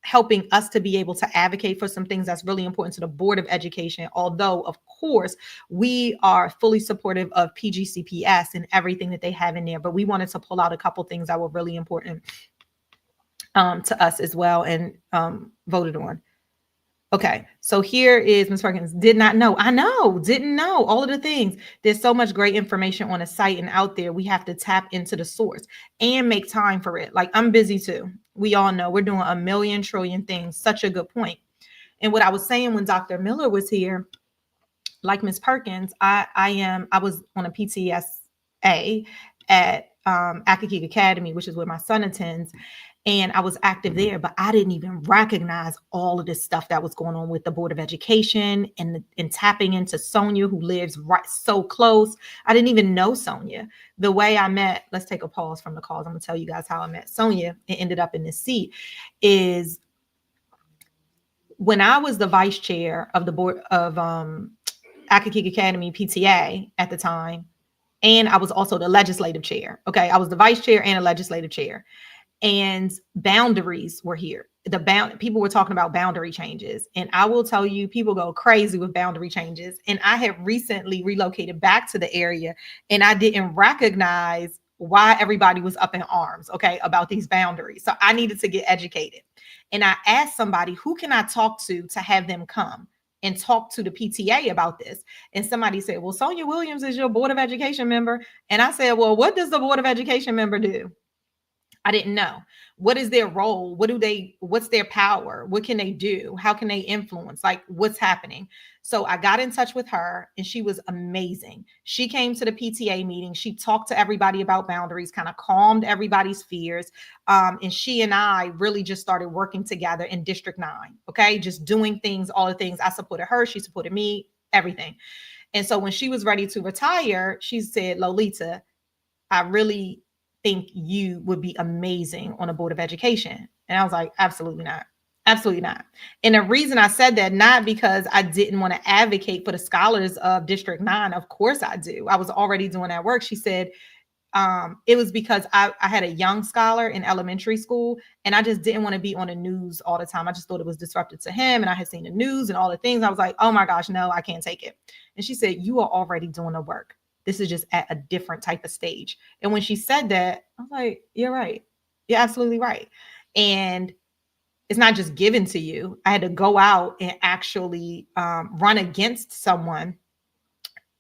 helping us to be able to advocate for some things that's really important to the Board of Education. Although, of course, we are fully supportive of PGCPS and everything that they have in there, but we wanted to pull out a couple things that were really important to us as well and voted on. Okay, so here is Ms. Perkins. Did not know. I know, didn't know all of the things. There's so much great information on the site and out there. We have to tap into the source and make time for it. Like, I'm busy too. We all know we're doing a million trillion things. Such a good point. And what I was saying when Dr. Miller was here, like Ms. Perkins, I was on a PTSA at Akakik Academy, which is where my son attends. And I was active there, but I didn't even recognize all of this stuff that was going on with the Board of Education and tapping into Sonia, who lives right so close. I didn't even know Sonia. The way I met, let's take a pause from the calls. I'm gonna tell you guys how I met Sonia and ended up in this seat is when I was the vice chair of the board of Akakik Academy PTA at the time, and I was also the legislative chair. Okay, I was the vice chair and a legislative chair, and boundaries were here. People were talking about boundary changes, and I will tell you, people go crazy with boundary changes. And I had recently relocated back to the area, and I didn't recognize why everybody was up in arms, okay, about these boundaries. So I needed to get educated, and I asked somebody, who can I talk to have them come and talk to the PTA about this? And somebody said, well, Sonia Williams is your Board of Education member. And I said, well, what does the Board of Education member do? I didn't know. What is their role? What's their power? What can they do? How can they influence? Like, what's happening? So I got in touch with her, and she was amazing. She came to the PTA meeting. She talked to everybody about boundaries, kind of calmed everybody's fears. And she and I really just started working together in District 9. Okay. Just doing things, all the things. I supported her. She supported me, everything. And so when she was ready to retire, she said, Lolita, I really think you would be amazing on a Board of Education. And I was like, absolutely not. Absolutely not. And the reason I said that, not because I didn't want to advocate for the scholars of District 9. Of course I do. I was already doing that work. She said, it was because I had a young scholar in elementary school, and I just didn't want to be on the news all the time. I just thought it was disruptive to him. And I had seen the news and all the things. I was like, oh my gosh, no, I can't take it. And she said, you are already doing the work. This is just at a different type of stage. And when she said that, I was like, you're right. You're absolutely right. And it's not just given to you. I had to go out and actually run against someone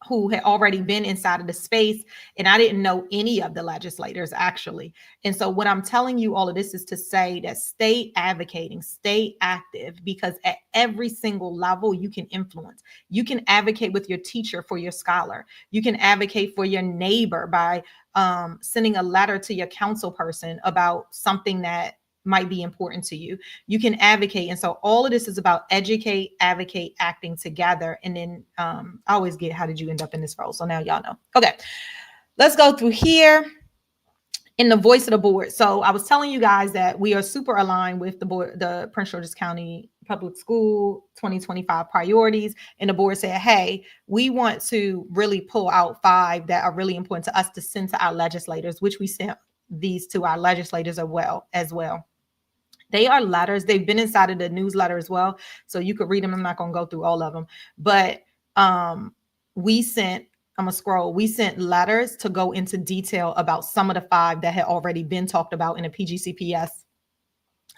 who had already been inside of the space, and I didn't know any of the legislators actually. And so what I'm telling you all of this is to say that stay advocating, stay active, because at every single level you can influence. You can advocate with your teacher for your scholar. You can advocate for your neighbor by sending a letter to your council person about something that might be important to you. You can advocate. And so all of this is about educate, advocate, acting together. And then I always get, how did you end up in this role? So now y'all know. Okay, let's go through here in the voice of the board. So I was telling you guys that we are super aligned with the board, the Prince George's County Public School 2025 priorities. And the board said, hey, we want to really pull out 5 that are really important to us to send to our legislators, which we sent these to our legislators as well. They are letters. They've been inside of the newsletter as well, so you could read them. I'm not going to go through all of them, but we sent, I'm going to scroll. We sent letters to go into detail about some of the 5 that had already been talked about in the PGCPS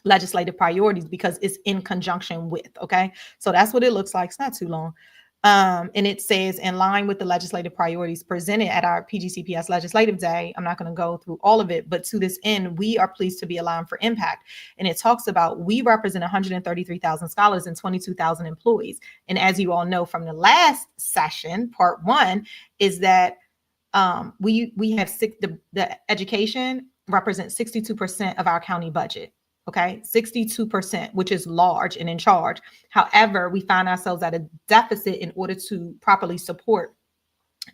legislative priorities, because it's in conjunction with, okay? So that's what it looks like. It's not too long. And it says, in line with the legislative priorities presented at our PGCPS Legislative Day. I'm not going to go through all of it, but to this end, we are pleased to be aligned for impact. And it talks about, we represent 133,000 scholars and 22,000 employees. And as you all know from the last session, part 1, is that we have the education represents 62% of our county budget. Okay, 62%, which is large and in charge. However, we find ourselves at a deficit in order to properly support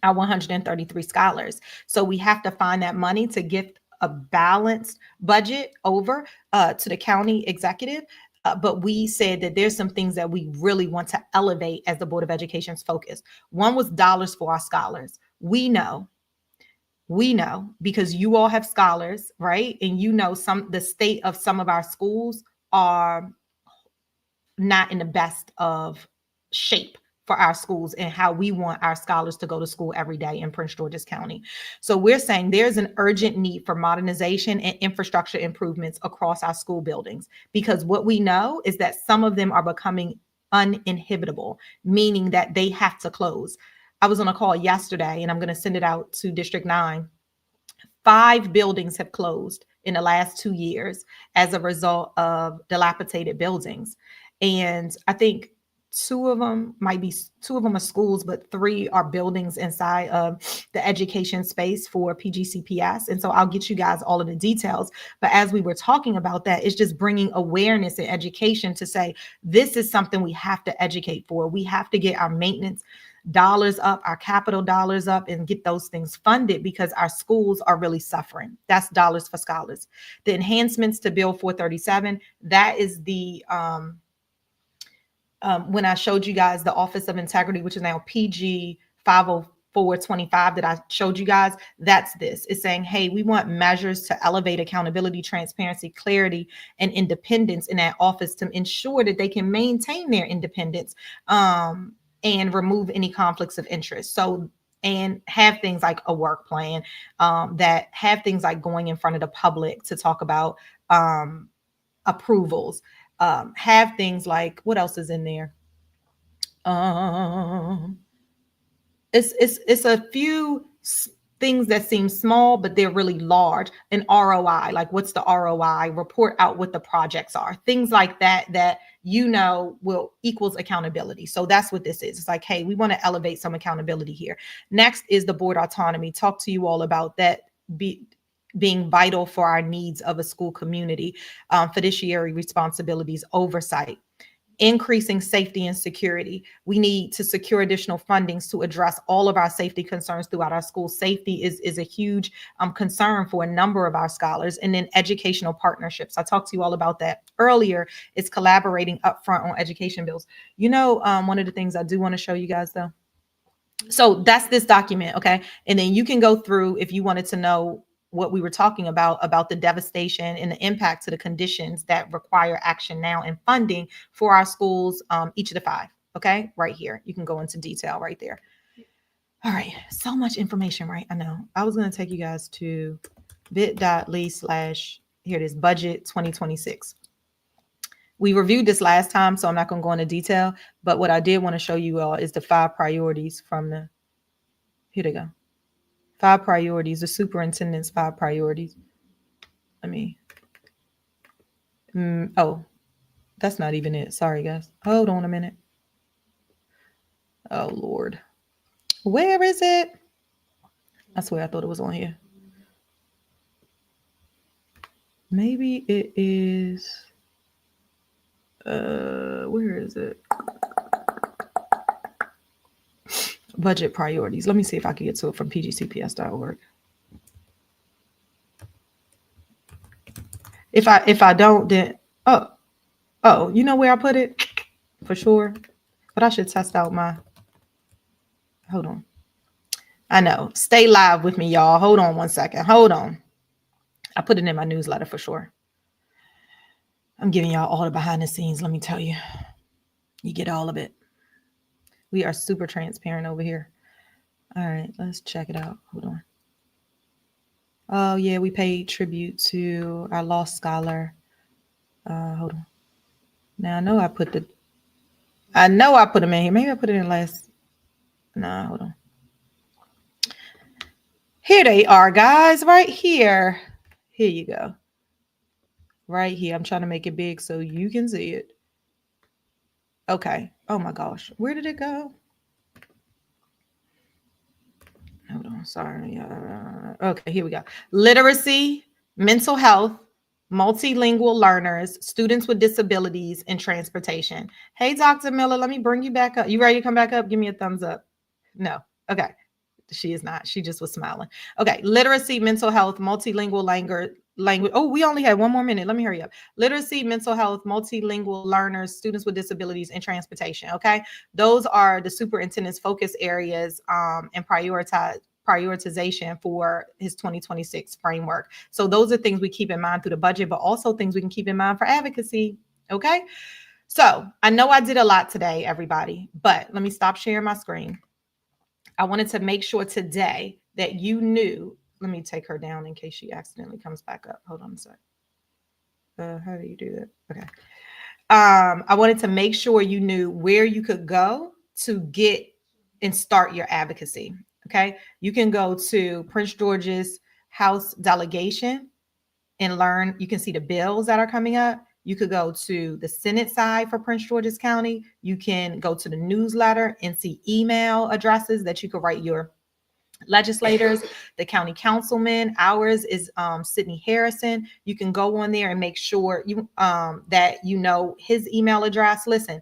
our 133 scholars. So we have to find that money to gift a balanced budget over to the county executive. But we said that there's some things that we really want to elevate as the Board of Education's focus. One was dollars for our scholars. We know because you all have scholars, right? And you know, the state of some of our schools are not in the best of shape for our schools and how we want our scholars to go to school every day in Prince George's County. So we're saying there's an urgent need for modernization and infrastructure improvements across our school buildings, because what we know is that some of them are becoming uninhibitable, meaning that they have to close. I was on a call yesterday, and I'm going to send it out to District 9. 5 buildings have closed in the last 2 years as a result of dilapidated buildings. And I think two of them might be two of them are schools, but three are buildings inside of the education space for PGCPS. And so I'll get you guys all of the details. But as we were talking about that, it's just bringing awareness and education to say, this is something we have to educate for. We have to get our maintenance dollars up, our capital dollars up, and get those things funded because our schools are really suffering. That's dollars for scholars. The enhancements to Bill 437, that is the when I showed you guys the Office of Integrity, which is now PG 50425 that I showed you guys, that's this. It's saying, hey, we want measures to elevate accountability, transparency, clarity, and independence in that office to ensure that they can maintain their independence and remove any conflicts of interest. So, and have things like a work plan that have things like going in front of the public to talk about approvals. Have things like, what else is in there? It's a few things that seem small, but they're really large. An ROI, like what's the ROI? Report out what the projects are. Things like that will equals accountability. So that's what this is. It's like, hey, we want to elevate some accountability here. Next is the board autonomy. Talk to you all about that. Being vital for our needs of a school community, fiduciary responsibilities, oversight, increasing safety and security. We need to secure additional fundings to address all of our safety concerns throughout our school. Safety is a huge concern for a number of our scholars. And then educational partnerships. I talked to you all about that earlier. It's collaborating upfront on education bills. One of the things I do want to show you guys though. So that's this document, okay? And then you can go through if you wanted to know what we were talking about the devastation and the impact to the conditions that require action now and funding for our schools, each of the five, okay? Right here. You can go into detail right there. All right, so much information, right? I know. I was going to take you guys to bit.ly/ here it is, budget 2026. We reviewed this last time, so I'm not going to go into detail, but what I did want to show you all is the 5 priorities from the, here they go. 5 priorities, the superintendent's 5 priorities. Oh, that's not even it. Sorry, guys. Hold on a minute. Oh, Lord. Where is it? I swear I thought it was on here. Maybe it is. Where is it? Budget priorities. Let me see if I can get to it from pgcps.org. If I don't, then oh, you know where I put it for sure. But I should test out my. Hold on. I know. Stay live with me, y'all. Hold on one second. Hold on. I put it in my newsletter for sure. I'm giving y'all all the behind the scenes. Let me tell you. You get all of it. We are super transparent over here. All right, let's check it out. Hold on. Oh, yeah, we paid tribute to our lost scholar. Hold on. Now, I know I put them in here. Maybe I put it in last. Nah, hold on. Here they are, guys, right here. Here you go. Right here. I'm trying to make it big so you can see it. Okay. Oh, my gosh. Where did it go? Hold on. Sorry. Okay, here we go. Literacy, mental health, multilingual learners, students with disabilities, and transportation. Hey, Dr. Miller, let me bring you back up. You ready to come back up? Give me a thumbs up. No. Okay. She is not. She just was smiling. Okay. Literacy, mental health, multilingual language. Oh, we only have 1 more minute. Let me hurry up. Literacy, mental health, multilingual learners, students with disabilities, and transportation. Okay. Those are the superintendent's focus areas and prioritization for his 2026 framework. So those are things we keep in mind through the budget, but also things we can keep in mind for advocacy. Okay. So I know I did a lot today, everybody, but let me stop sharing my screen. I wanted to make sure today that you knew. Let me take her down in case she accidentally comes back up. Hold on a sec. How do you do that? Okay. I wanted to make sure you knew where you could go to get and start your advocacy. Okay. You can go to Prince George's House delegation and learn. You can see the bills that are coming up. You could go to the Senate side for Prince George's County. You can go to the newsletter and see email addresses that you could write your legislators, the county councilman. Ours is Sydney Harrison. You can go on there and make sure you that you know his email address. Listen,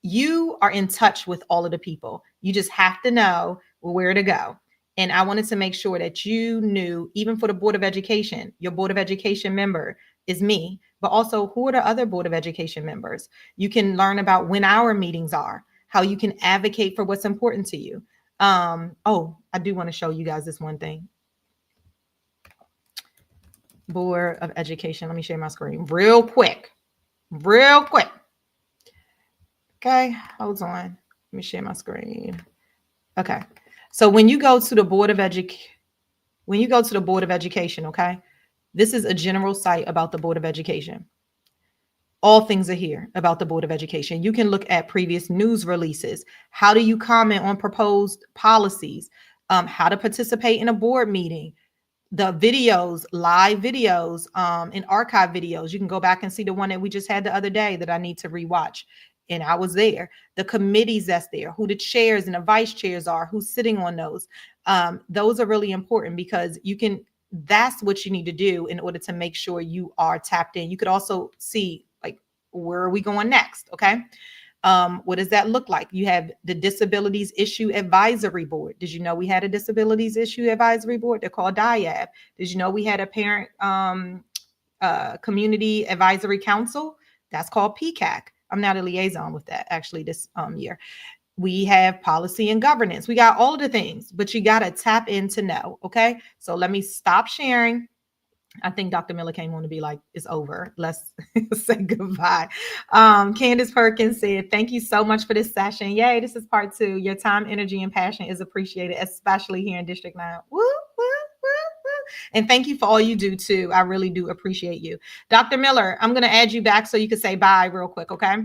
you are in touch with all of the people. You just have to know where to go. And I wanted to make sure that you knew, even for the Board of Education, your Board of Education member is me, but also who are the other Board of Education members. You can learn about when our meetings are, how you can advocate for what's important to you. Oh, I do want to show you guys this one thing. Board of Education. Let me share my screen real quick. Real quick. Okay, hold on. Let me share my screen. Okay. So when you go to the Board of Education, okay, this is a general site about the Board of Education. All things are here about the Board of Education. You can look at previous news releases. How do you comment on proposed policies? How to participate in a board meeting, the videos, live videos, and archive videos. You can go back and see the one that we just had the other day that I need to rewatch. And I was there. The committees that's there, who the chairs and the vice chairs are, who's sitting on those. Those are really important because that's what you need to do in order to make sure you are tapped in. You could also see, like, where are we going next? Okay. What does that look like? You have the Disabilities Issue Advisory Board. Did you know we had a Disabilities Issue Advisory Board? They're called DIAB. Did you know we had a Parent Community Advisory Council? That's called PCAC. I'm not a liaison with that actually this year. We have policy and governance. We got all of the things, but you got to tap in to know. Okay. So let me stop sharing. I think Dr. Miller came on to be like, it's over. Let's say goodbye. Candace Perkins said, thank you so much for this session. Yay, this is part 2. Your time, energy, and passion is appreciated, especially here in District 9. Woo, woo, woo, woo. And thank you for all you do too. I really do appreciate you. Dr. Miller, I'm going to add you back so you can say bye real quick, okay?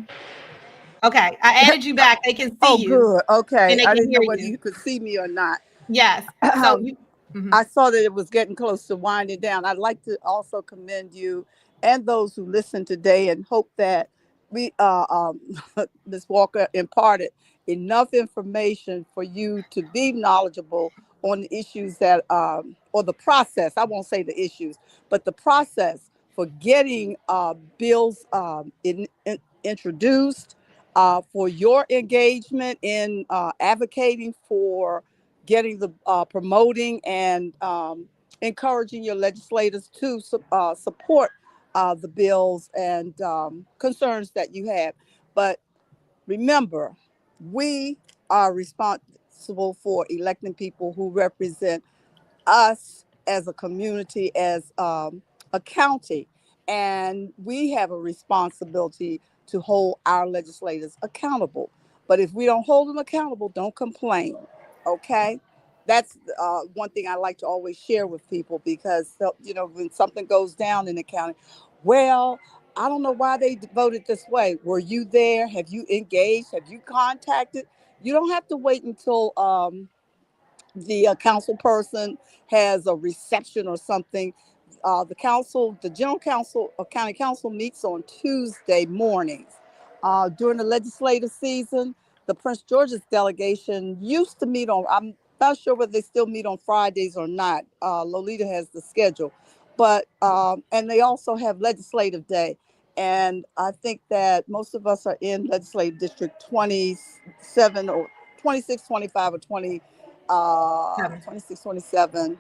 Okay, I added you back. They can see Oh, you good. and Okay. they I can didn't know hear whether you. you could see me or not. Yes. So you. Mhm. I saw that it was getting close to winding down. I'd like to also commend you and those who listen today and hope that we, Ms. Walker, imparted enough information for you to be knowledgeable on the issues that, or the process. I won't say the issues, but the process for getting bills introduced, for your engagement in advocating for getting the promoting and encouraging your legislators to support the bills and concerns that you have. But remember, we are responsible for electing people who represent us as a community, as a county, and we have a responsibility to hold our legislators accountable. But if we don't hold them accountable, don't complain. Okay, that's one thing I like to always share with people because when something goes down in the county, well, I don't know why they voted this way. Were you there? Have you engaged? Have you contacted? You don't have to wait until the council person has a reception or something. The general council of county council meets on Tuesday mornings. During the legislative season, the Prince George's delegation used to meet on, I'm not sure whether they still meet on Fridays or not. Lolita has the schedule, but, and they also have legislative day. And I think that most of us are in legislative district 27 or 26, 25, or 20, 26, 27,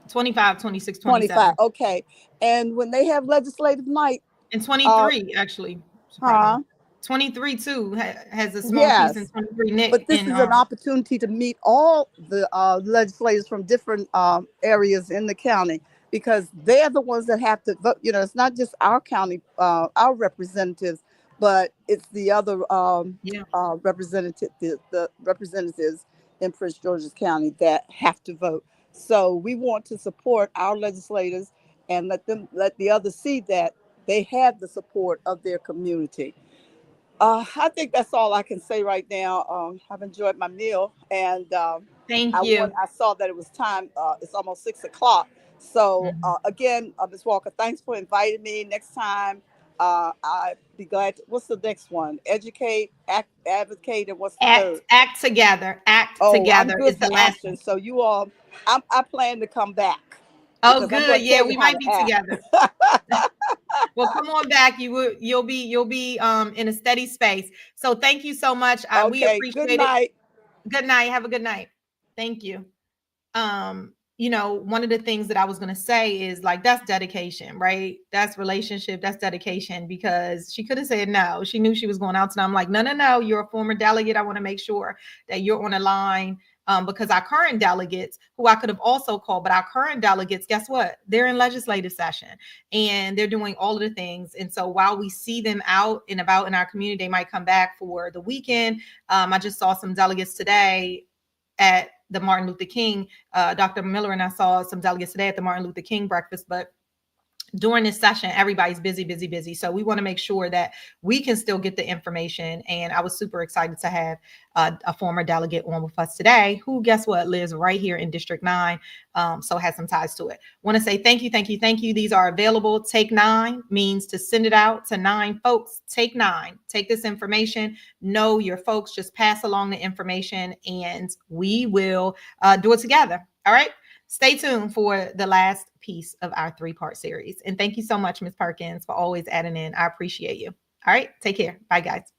25, 26, 25. 27. Okay. And when they have legislative night, And uh, 23, actually, surprisingly. huh? 23 too has a small piece in Yes. 23. Nick But this and is an opportunity to meet all the legislators from different areas in the county because they're the ones that have to vote. It's not just our county, our representatives, but it's the other yeah. the representatives in Prince George's County that have to vote. So we want to support our legislators and let the others see that they have the support of their community. I think that's all I can say right now. I've enjoyed my meal, and Thank you. I saw that it was time. It's almost 6 o'clock. So Mhm. again, Ms. Walker, thanks for inviting me. Next time, I'd be glad. What's the next one? Educate, act, advocate, and what's the Act, third? act together. Act Oh, I'm together good is for the last one. action. So you all, I plan to come back Oh, because I'm good. going to Yeah, tell you we how might to be act. together. Well, come on back. You'll be in a steady space. So thank you so much. We Okay. Good appreciate it. night. Good night. Have a good night. Thank you. One of the things that I was going to say is like, that's dedication, right? That's relationship, that's dedication, because she could have said no. She knew she was going out tonight. I'm like, no, no, no, you're a former delegate. I want to make sure that you're on the line. Because our current delegates, who I could have also called, but our current delegates, guess what? They're in legislative session and they're doing all of the things. And so while we see them out and about in our community, they might come back for the weekend. I just saw some delegates today at the Martin Luther King. Dr. Miller and I saw some delegates today at the Martin Luther King breakfast, but during this session, everybody's busy, busy, busy. So we want to make sure that we can still get the information. And I was super excited to have a former delegate on with us today, who, guess what, lives right here in District 9. So has some ties to it. Want to say thank you, thank you, thank you. These are available. Take 9 means to send it out to 9 folks. Take 9. Take this information. Know your folks. Just pass along the information, and we will do it together. All right. Stay tuned for the last piece of our 3-part series. And thank you so much, Ms. Perkins, for always adding in. I appreciate you. All right. Take care. Bye, guys.